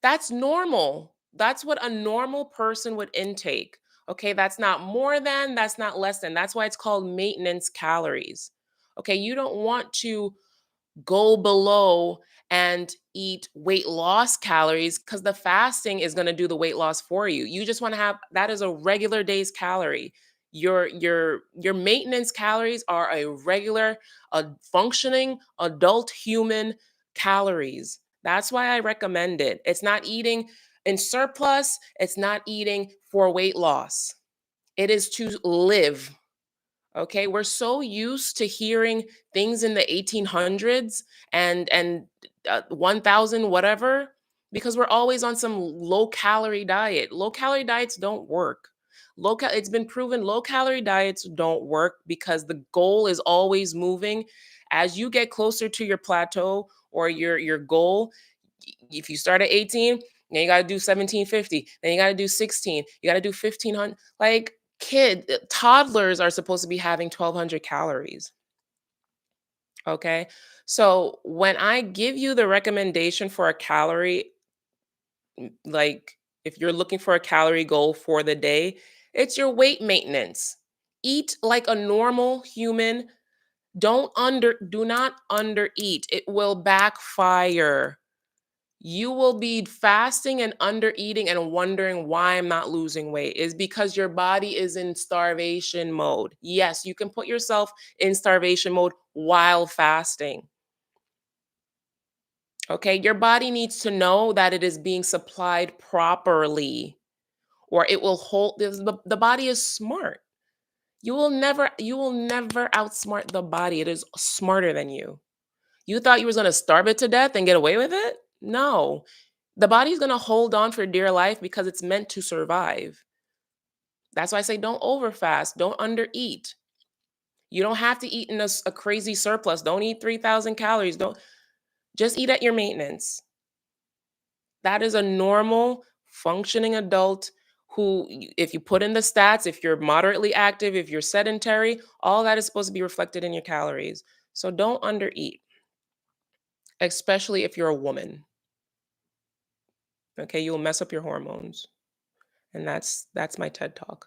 That's normal. That's what a normal person would intake. Okay, that's not more than, that's not less than. That's why it's called maintenance calories. Okay, you don't want to go below and eat weight loss calories because the fasting is going to do the weight loss for you. You just want to have that as a regular day's calorie. Your maintenance calories are a regular, a functioning adult human calories. That's why I recommend it. It's not eating in surplus, it's not eating for weight loss. It is to live. Okay, we're so used to hearing things in the 1800s and 1000 whatever, because we're always on some low calorie diet. Low calorie diets don't work. It's been proven low calorie diets don't work because the goal is always moving. As you get closer to your plateau or your goal, if you start at 18, then you got to do 1750, then you got to do 16, you got to do 1500. Like toddlers are supposed to be having 1,200 calories. Okay. So when I give you the recommendation for a calorie, like if you're looking for a calorie goal for the day, it's your weight maintenance. Eat like a normal human. Do not undereat. It will backfire. You will be fasting and under eating and wondering why I'm not losing weight is because your body is in starvation mode. Yes, you can put yourself in starvation mode while fasting. Okay, your body needs to know that it is being supplied properly or it will hold the body is smart. You will never outsmart the body. It is smarter than you. You thought you was going to starve it to death and get away with it? No. The body's going to hold on for dear life because it's meant to survive. That's why I say don't overfast, don't undereat. You don't have to eat in a crazy surplus. Don't eat 3,000 calories. Don't just eat at your maintenance. That is a normal functioning adult who if you put in the stats, if you're moderately active, if you're sedentary, all that is supposed to be reflected in your calories. So don't undereat. especially if you're a woman. Okay, you'll mess up your hormones. And that's my TED talk.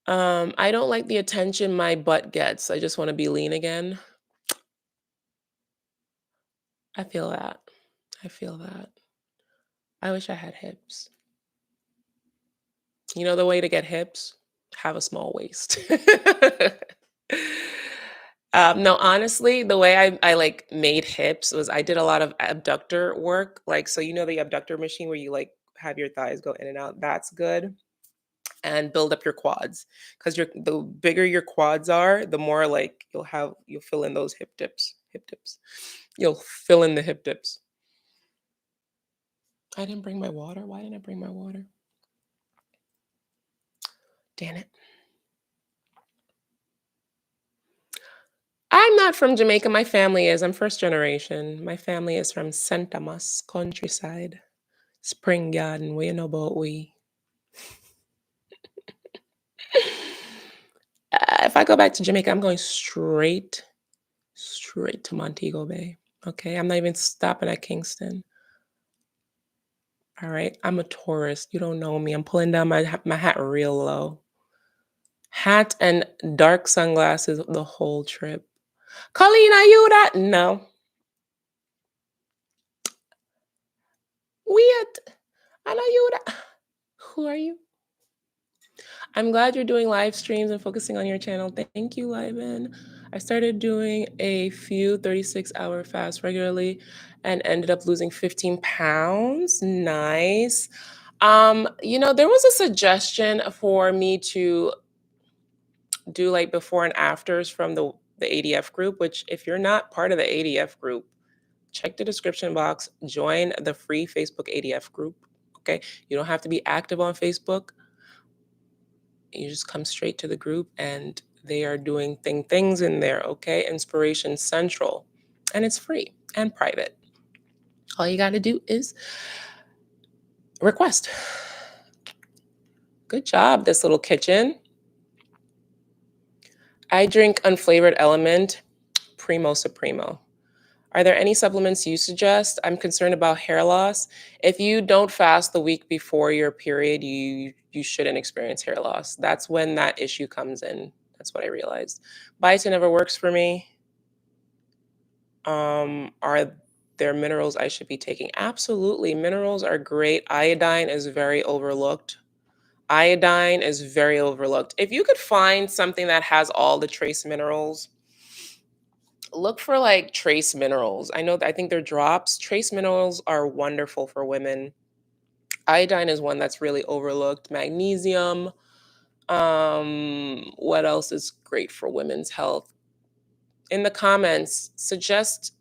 I don't like the attention my butt gets. I just want to be lean again. I feel that. I feel that. I wish I had hips. You know the way to get hips? Have a small waist. No, honestly, the way I like made hips was I did a lot of abductor work. Like, so you know the abductor machine where you like have your thighs go in and out. That's good. And build up your quads. Because the bigger your quads are, the more like you'll fill in those hip dips. Hip dips. You'll fill in the hip dips. I didn't bring my water. Why didn't I bring my water? Damn it. I'm not from Jamaica. My family is. I'm first generation. My family is from St. Thomas, countryside. Spring Garden. What you know about we? If I go back to Jamaica, I'm going straight to Montego Bay. Okay, I'm not even stopping at Kingston. All right, I'm a tourist. You don't know me. I'm pulling down my hat real low. Hat and dark sunglasses the whole trip. Colleen, are you that? No. Weird. I know you that. Who are you? I'm glad you're doing live streams and focusing on your channel. Thank you, Lyman. I started doing a few 36-hour fasts regularly and ended up losing 15 pounds. Nice. There was a suggestion for me to do like before and afters from the ADF group, which if you're not part of the ADF group, check the description box, join the free Facebook ADF group. Okay. You don't have to be active on Facebook. You just come straight to the group and they are doing things in there. Okay. Inspiration Central. And it's free and private. All you got to do is request. Good job, this little kitchen. I drink unflavored element, Primo Supremo. Are there any supplements you suggest? I'm concerned about hair loss. If you don't fast the week before your period, you shouldn't experience hair loss. That's when that issue comes in. That's what I realized. Biotin never works for me. Are there minerals I should be taking? Absolutely. Minerals are great. Iodine is very overlooked. Iodine is very overlooked. If you could find something that has all the trace minerals, look for like trace minerals. I think they're drops. Trace minerals are wonderful for women. Iodine is one that's really overlooked. Magnesium. What else is great for women's health? In the comments, suggest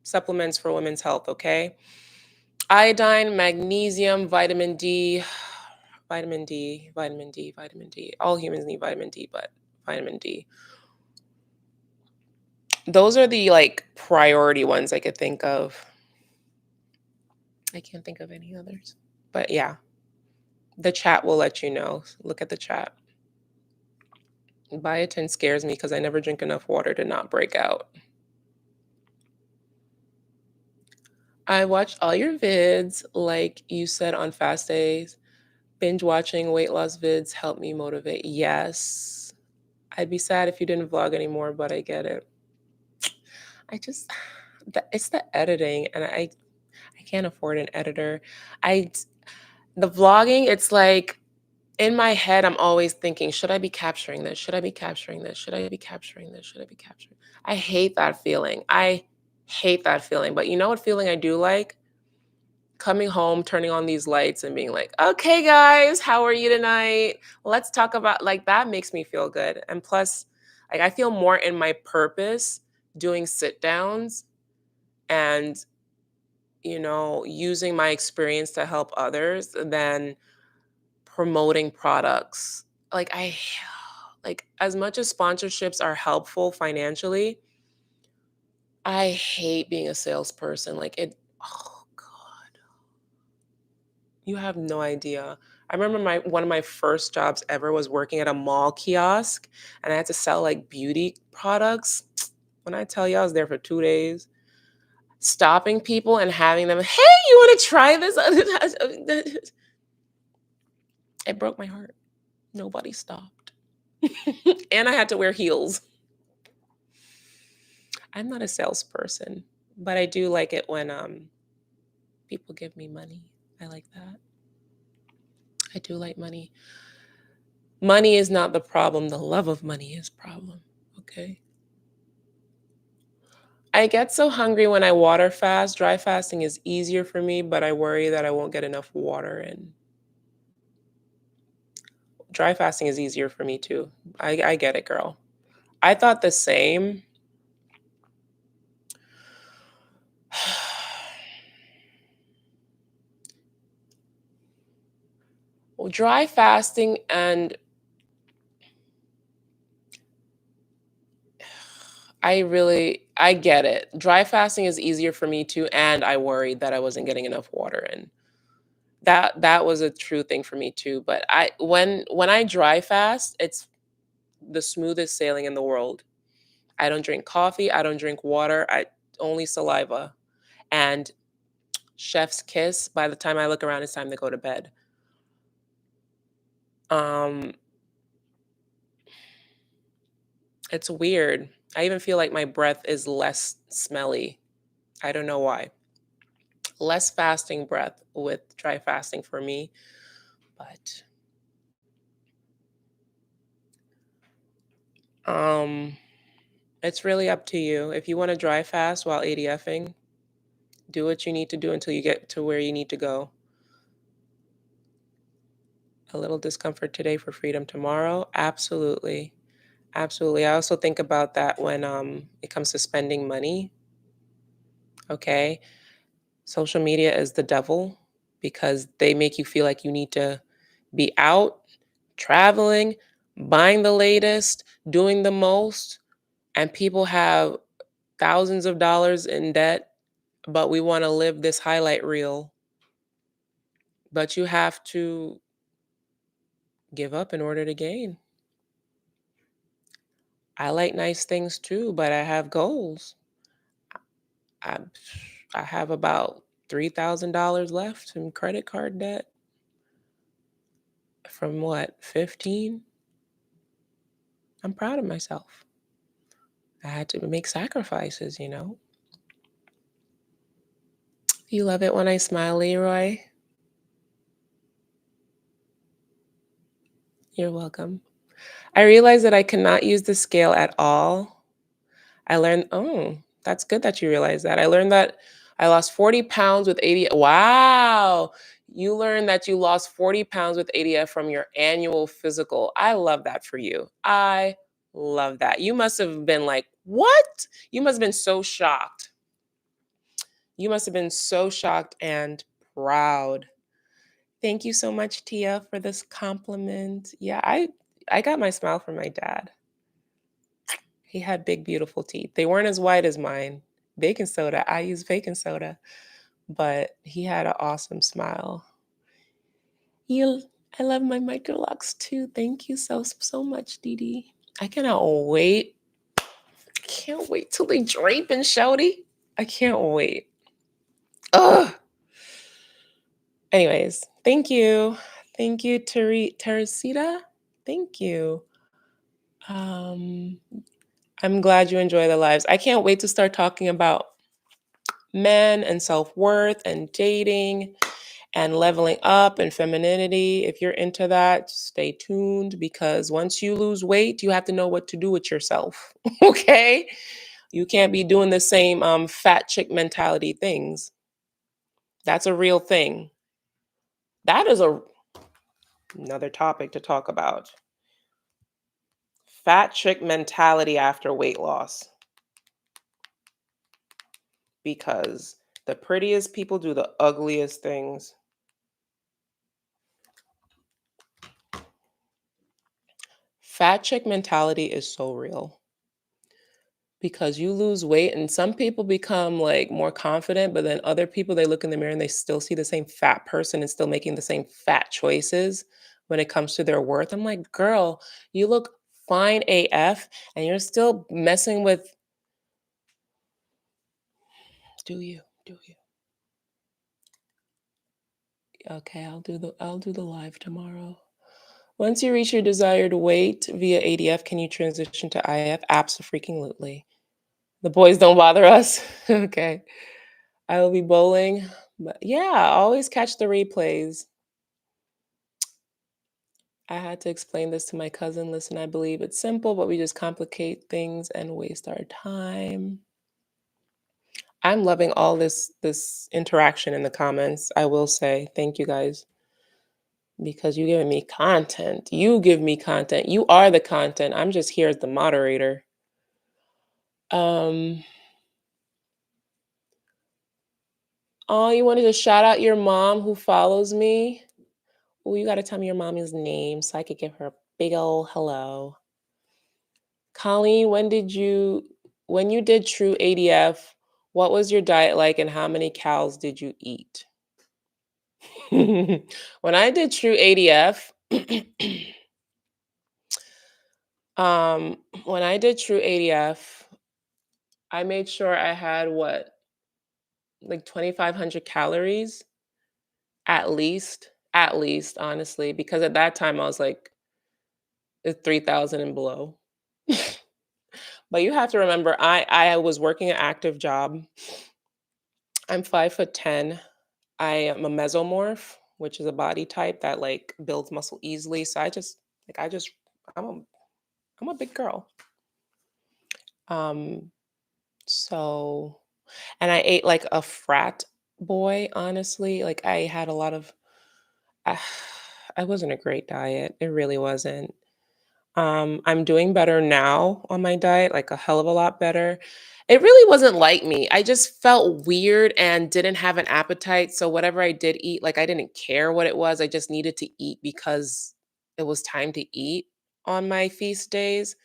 supplements for women's health, okay? Iodine, magnesium, vitamin D, vitamin D, vitamin D, vitamin D. All humans need vitamin D, but vitamin D. Those are the like priority ones I could think of. I can't think of any others. But yeah, the chat will let you know. Look at the chat. Biotin scares me because I never drink enough water to not break out. I watched all your vids, like you said on fast days. Binge watching weight loss vids help me motivate. Yes. I'd be sad if you didn't vlog anymore, but I get it. I just, it's the editing, and I can't afford an editor. I, the vlogging, it's like, in my head, I'm always thinking, should I be capturing this? Should I be capturing this? Should I be capturing this? Should I be capturing? I hate that feeling. I hate that feeling. But you know what feeling I do like? Coming home, turning on these lights and being like, okay, guys, how are you tonight? Let's talk about like that makes me feel good. And plus, like I feel more in my purpose doing sit downs and using my experience to help others than promoting products. Like like as much as sponsorships are helpful financially, I hate being a salesperson. Like it oh god. You have no idea. I remember my one of my first jobs ever was working at a mall kiosk and I had to sell like beauty products. When I tell you I was there for 2 days, stopping people and having them, "Hey, you wanna try this?" It broke my heart. Nobody stopped. And I had to wear heels. I'm not a salesperson, but I do like it when, people give me money. I like that. I do like money. Money is not the problem, the love of money is problem, okay? I get so hungry when I water fast. Dry fasting is easier for me, but I worry that I won't get enough water in. Dry fasting is easier for me too. I get it, girl. I thought the same. Well, dry fasting and I get it. Dry fasting is easier for me too, and I worried that I wasn't getting enough water in. That was a true thing for me too. But when I dry fast, it's the smoothest sailing in the world. I don't drink coffee, I don't drink water, I only saliva. And chef's kiss, by the time I look around, it's time to go to bed. Um, it's weird. I even feel like my breath is less smelly. I don't know why. Less fasting breath with dry fasting for me, but um it's really up to you. If you want to dry fast while ADFing, do what you need to do until you get to where you need to go. A little discomfort today for freedom tomorrow. Absolutely. Absolutely. I also think about that when it comes to spending money. Okay. Social media is the devil because they make you feel like you need to be out, traveling, buying the latest, doing the most, and people have thousands of dollars in debt, but we want to live this highlight reel. But you have to give up in order to gain. I like nice things too, but I have goals. I I have about $3,000 left in credit card debt from what, 15? I'm proud of myself. I had to make sacrifices, you know? You love it when I smile, Leroy? You're welcome. I realized that I cannot use the scale at all. I learned, oh, that's good that you realize that. I learned that I lost 40 pounds with ADF. Wow. You learned that you lost 40 pounds with ADF from your annual physical. I love that for you. I love that. You must have been like, what? You must have been so shocked. You must have been so shocked and proud. Thank you so much, Tia, for this compliment. Yeah, I got my smile from my dad. He had big, beautiful teeth. They weren't as white as mine. Baking soda. I use baking soda, but he had an awesome smile. You, I love my microlocks too. Thank you so much, Dee Dee. I cannot wait. I can't wait till they drape and shouty. I can't wait. Ugh. Anyways, thank you. Thank you, Teresita. Thank you. Um, I'm glad you enjoy the lives. I can't wait to start talking about men and self-worth and dating and leveling up and femininity. If you're into that, stay tuned because once you lose weight, you have to know what to do with yourself. Okay? You can't be doing the same fat chick mentality things. That's a real thing. That is another topic to talk about. Fat chick mentality after weight loss. Because the prettiest people do the ugliest things. Fat chick mentality is so real because you lose weight and some people become like more confident, but then other people they look in the mirror and they still see the same fat person and still making the same fat choices when it comes to their worth. I'm like, girl, you look fine AF and you're still messing with Do you? Do you? Okay, I'll do the live tomorrow. Once you reach your desired weight via ADF, can you transition to IF? Absolutely. The boys don't bother us. Okay. I will be bowling. But yeah, always catch the replays. I had to explain this to my cousin. Listen, I believe it's simple, but we just complicate things and waste our time. I'm loving all this interaction in the comments. I will say thank you guys because you giving me content. You give me content. You are the content. I'm just here as the moderator. Um oh, you wanted to shout out your mom who follows me? Oh, you got to tell me your mommy's name so I could give her a big old hello. Colleen, when you did true ADF, what was your diet like and how many cows did you eat? When I did true ADF, um, when I did true ADF, I made sure I had what, like 2,500 calories at least, honestly, because at that time I was like 3,000 and below. But you have to remember, I was working an active job. I'm 5'10". I am a mesomorph, which is a body type that like builds muscle easily. So I just I'm a I'm a big girl. Um so and I ate like a frat boy, honestly. Like I had a lot of I, I wasn't a great diet. It really wasn't. I'm doing better now on my diet, like a hell of a lot better. It really wasn't like me. I just felt weird and didn't have an appetite. So whatever I did eat, like I didn't care what it was. I just needed to eat because it was time to eat on my feast days.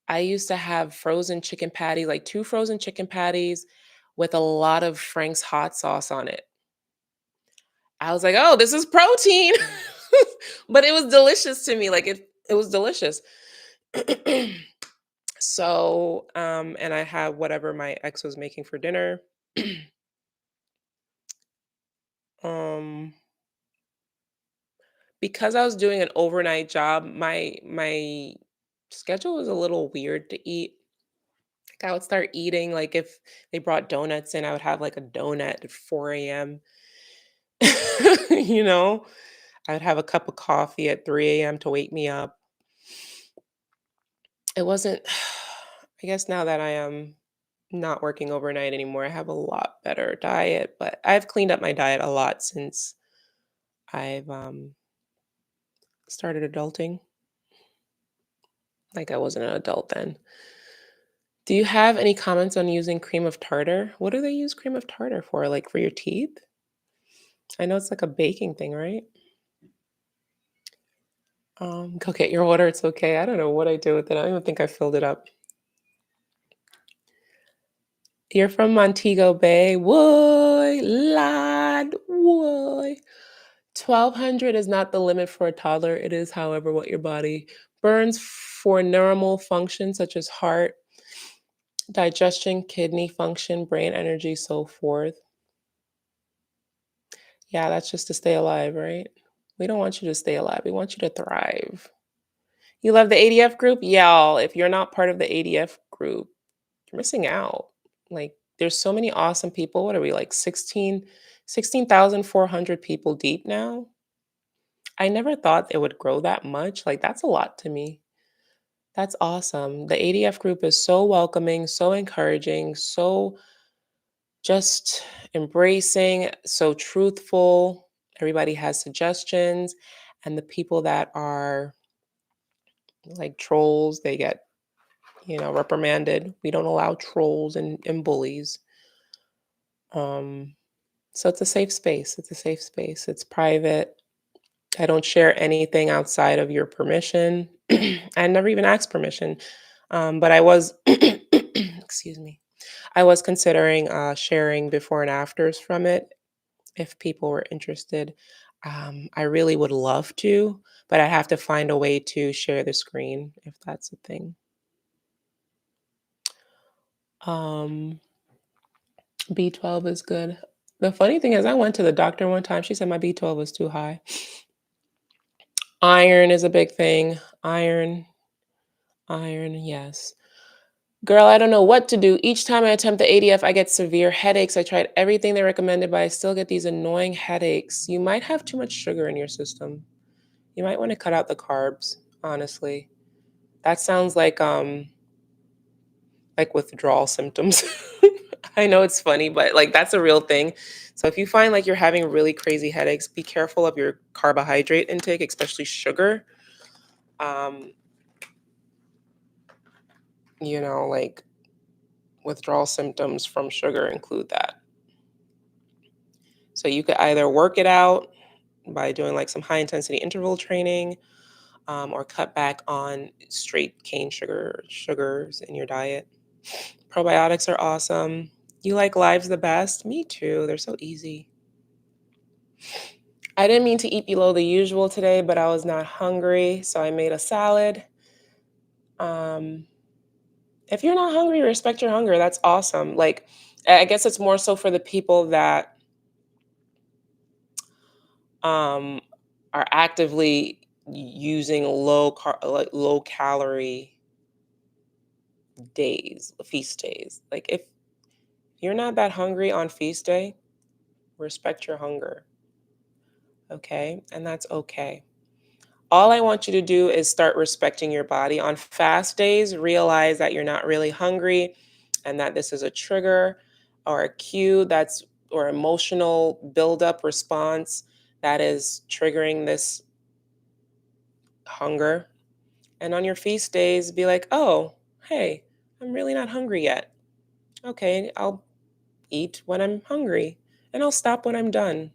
I used to have frozen chicken patty, like two frozen chicken patties with a lot of Frank's hot sauce on it. I was like, "Oh, this is protein." But it was delicious to me. Like it was delicious. So, and I had whatever my ex was making for dinner. um, because I was doing an overnight job, my schedule was a little weird to eat. Like I would start eating, like if they brought donuts in, I would have like a donut at 4 a.m. you know, I would have a cup of coffee at 3 a.m. to wake me up. It wasn't, I guess now that I am not working overnight anymore, I have a lot better diet, but I've cleaned up my diet a lot since I've started adulting. Like I wasn't an adult then. Do you have any comments on using cream of tartar? What do they use cream of tartar for? Like for your teeth? I know it's like a baking thing, right? Go get your water. It's okay. I don't know what I did with it. I don't even think I filled it up. You're from Montego Bay. Woy, lad, woy. 1,200 is not the limit for a toddler. It is, however, what your body burns for normal functions such as heart, digestion, kidney function, brain energy, so forth. Yeah, that's just to stay alive, right? We don't want you to stay alive. We want you to thrive. You love the ADF group? Y'all, if you're not part of the ADF group, you're missing out. Like, there's so many awesome people. What are we, like 16,400 people deep now? I never thought it would grow that much. Like, that's a lot to me. That's awesome. The ADF group is so welcoming, so encouraging, so just embracing, so truthful. Everybody has suggestions. And the people that are like trolls, they get, reprimanded. We don't allow trolls and bullies. Um, so it's a safe space. It's a safe space. It's private. I don't share anything outside of your permission. I never even asked permission. But I was, excuse me, I was considering sharing before and afters from it if people were interested. I really would love to, but I have to find a way to share the screen if that's a thing. Um, B12 is good. The funny thing is I went to the doctor one time, she said my B12 was too high. Iron is a big thing. Iron, yes. Girl, I don't know what to do. Each time I attempt the ADF, I get severe headaches. I tried everything they recommended, but I still get these annoying headaches. You might have too much sugar in your system. You might want to cut out the carbs, honestly. That sounds like withdrawal symptoms. I know it's funny, but like that's a real thing. So if you find like you're having really crazy headaches, be careful of your carbohydrate intake, especially sugar. Um, like withdrawal symptoms from sugar include that. So you could either work it out by doing like some high intensity interval training, or cut back on straight cane sugars in your diet. Probiotics are awesome. You like lives the best? Me too. They're so easy. I didn't mean to eat below the usual today, but I was not hungry, so I made a salad. Um, if you're not hungry, respect your hunger. That's awesome. Like, I guess it's more so for the people that um, are actively using like low calorie days, feast days. Like, if you're not that hungry on feast day, respect your hunger. Okay, and that's okay. All I want you to do is start respecting your body. On fast days, realize that you're not really hungry and that this is a trigger or a cue or emotional buildup response that is triggering this hunger. And on your feast days, be like, oh, hey, I'm really not hungry yet. Okay, I'll eat when I'm hungry and I'll stop when I'm done.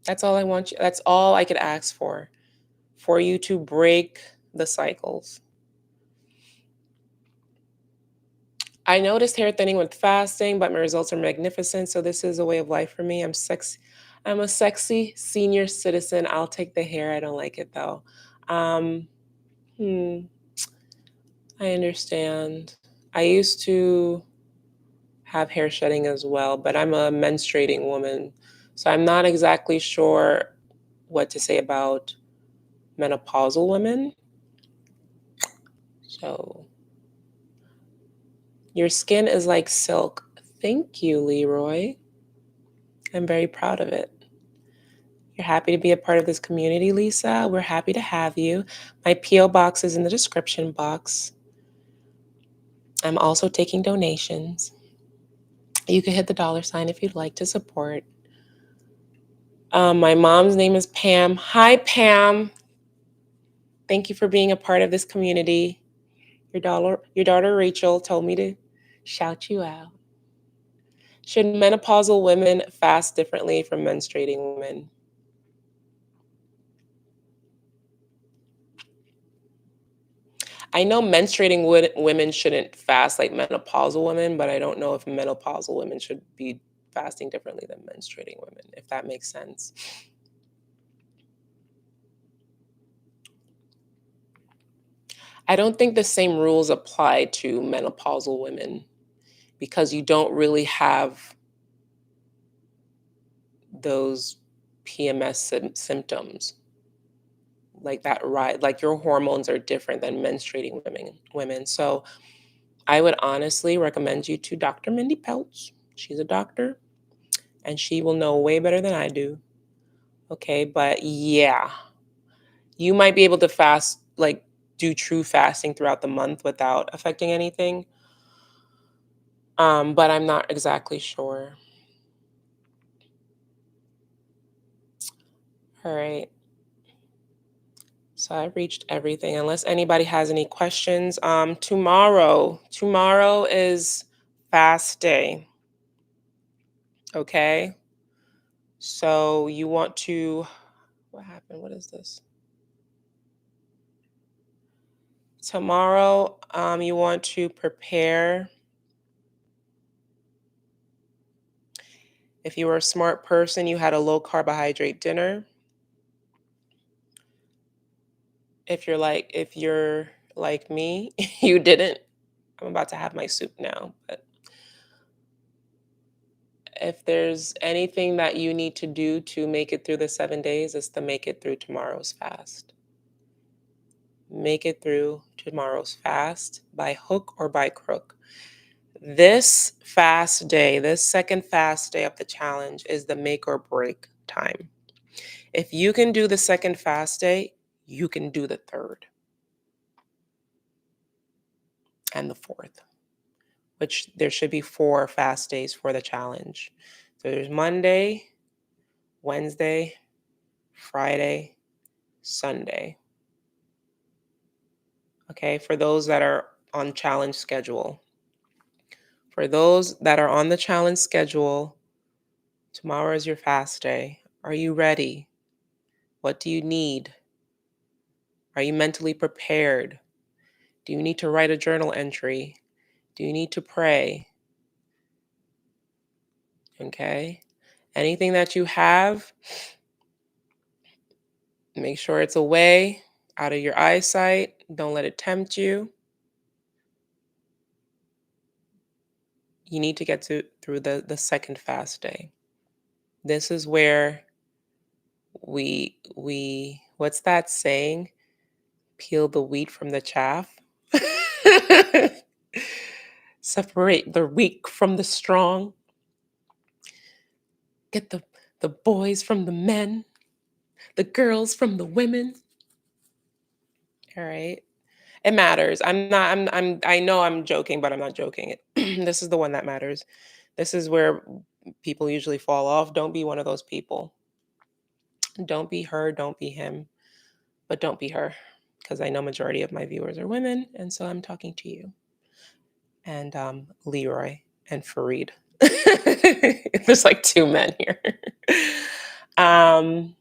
That's all I want you. That's all I could ask for you to break the cycles. I noticed hair thinning with fasting, but my results are magnificent. So this is a way of life for me. I'm a sexy senior citizen. I'll take the hair. I don't like it though. Um, hmm, I understand. I used to have hair shedding as well, but I'm a menstruating woman. So I'm not exactly sure what to say about menopausal women. So your skin is like silk. Thank you, Leroy. I'm very proud of it. You're happy to be a part of this community, Lisa. We're happy to have you. My P.O. box is in the description box. I'm also taking donations. You can hit the $ if you'd like to support. My mom's name is Pam. Hi, Pam. Thank you for being a part of this community. Your daughter Rachel told me to shout you out. Should menopausal women fast differently from menstruating women? I know menstruating women shouldn't fast like menopausal women, but I don't know if menopausal women should be fasting differently than menstruating women, if that makes sense. I don't think the same rules apply to menopausal women because you don't really have those PMS symptoms like that, right? Like your hormones are different than menstruating women. So I would honestly recommend you to Dr. Mindy Peltz. She's a doctor and she will know way better than I do. Okay, but yeah, you might be able to fast, like do true fasting throughout the month without affecting anything. But I'm not exactly sure. All right. So I've reached everything. Unless anybody has any questions. Tomorrow is fast day. Okay. So you want to, what happened? What is this? Tomorrow, you want to prepare. If you were a smart person, you had a low carbohydrate dinner. If you're like me, you didn't. I'm about to have my soup now, but If there's anything that you need to do to make it through the 7 days, it's to make it through tomorrow's fast. Make it through tomorrow's fast by hook or by crook. This fast day, this second fast day of the challenge is the make or break time. If you can do the second fast day, you can do the third and the fourth, which there should be 4 fast days for the challenge. So there's Monday, Wednesday, Friday, Sunday. Okay, for those that are on challenge schedule. For those that are on the challenge schedule, tomorrow is your fast day. Are you ready? What do you need? Are you mentally prepared? Do you need to write a journal entry? Do you need to pray? Okay. Anything that you have, make sure it's away, out of your eyesight. Don't let it tempt you. You need to get through the second fast day. This is where we what's that saying? Peel the wheat from the chaff. Separate the weak from the strong. Get the boys from the men, the girls from the women. All right. It matters. I know I'm joking, but I'm not joking. This is the one that matters. This is where people usually fall off. Don't be one of those people. Don't be her, don't be him, but don't be her. Because I know majority of my viewers are women, and so I'm talking to you. And Leroy and Fareed. There's like 2 men here. um,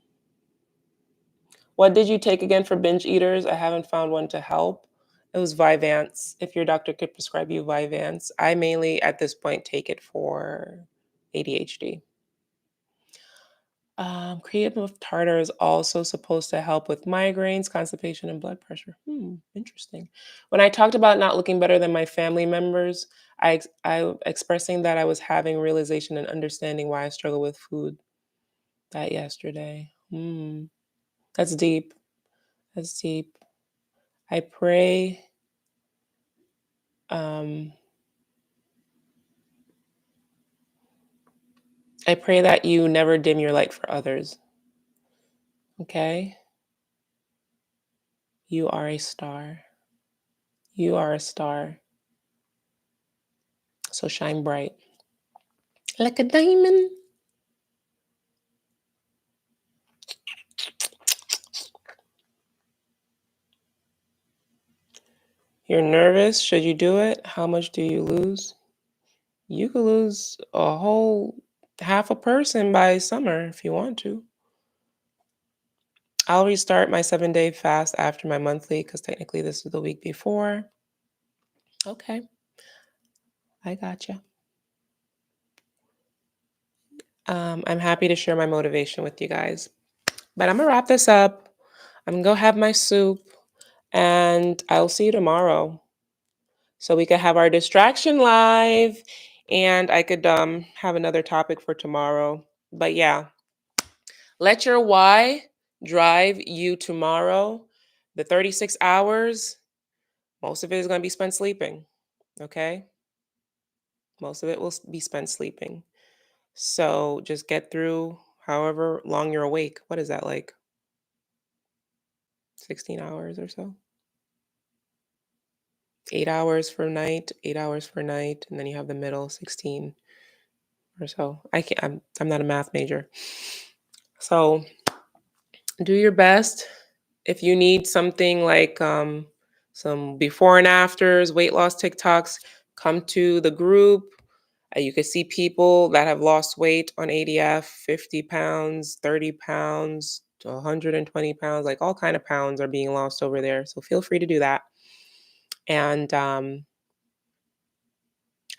what did you take again for binge eaters? I haven't found one to help. It was Vyvanse. If your doctor could prescribe you Vyvanse, I mainly at this point take it for ADHD. Cream of tartar is also supposed to help with migraines, constipation, and blood pressure. Interesting. When I talked about not looking better than my family members, I expressing that I was having realization and understanding why I struggle with food that yesterday. That's deep. That's deep. I pray. Um, I pray that you never dim your light for others. Okay? You are a star. You are a star. So shine bright. Like a diamond. You're nervous. Should you do it? How much do you lose? You could lose a whole half a person by summer if you want to. I'll restart my 7-day fast after my monthly because technically this is the week before. Okay, I gotcha. I'm happy to share my motivation with you guys. But I'm gonna wrap this up. I'm gonna go have my soup and I'll see you tomorrow. So we could have our distraction live and I could have another topic for tomorrow. But yeah, let your why drive you tomorrow. The 36 hours, most of it is going to be spent sleeping. Okay? Most of it will be spent sleeping. So just get through however long you're awake. What is that like? 16 hours or so? 8 hours for night, 8 hours for night, and then you have the middle 16 or so. I'm not a math major. So do your best. If you need something like some before and afters, weight loss TikToks, come to the group. You can see people that have lost weight on ADF, 50 pounds, 30 pounds, to 120 pounds, like all kind of pounds are being lost over there. So feel free to do that. And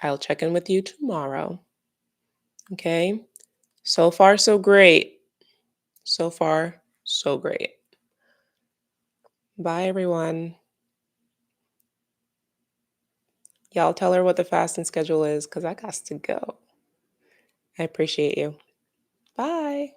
I'll check in with you tomorrow. Okay. So far, so great. So far, so great. Bye, everyone. Y'all tell her what the fasting schedule is because I got to go. I appreciate you. Bye.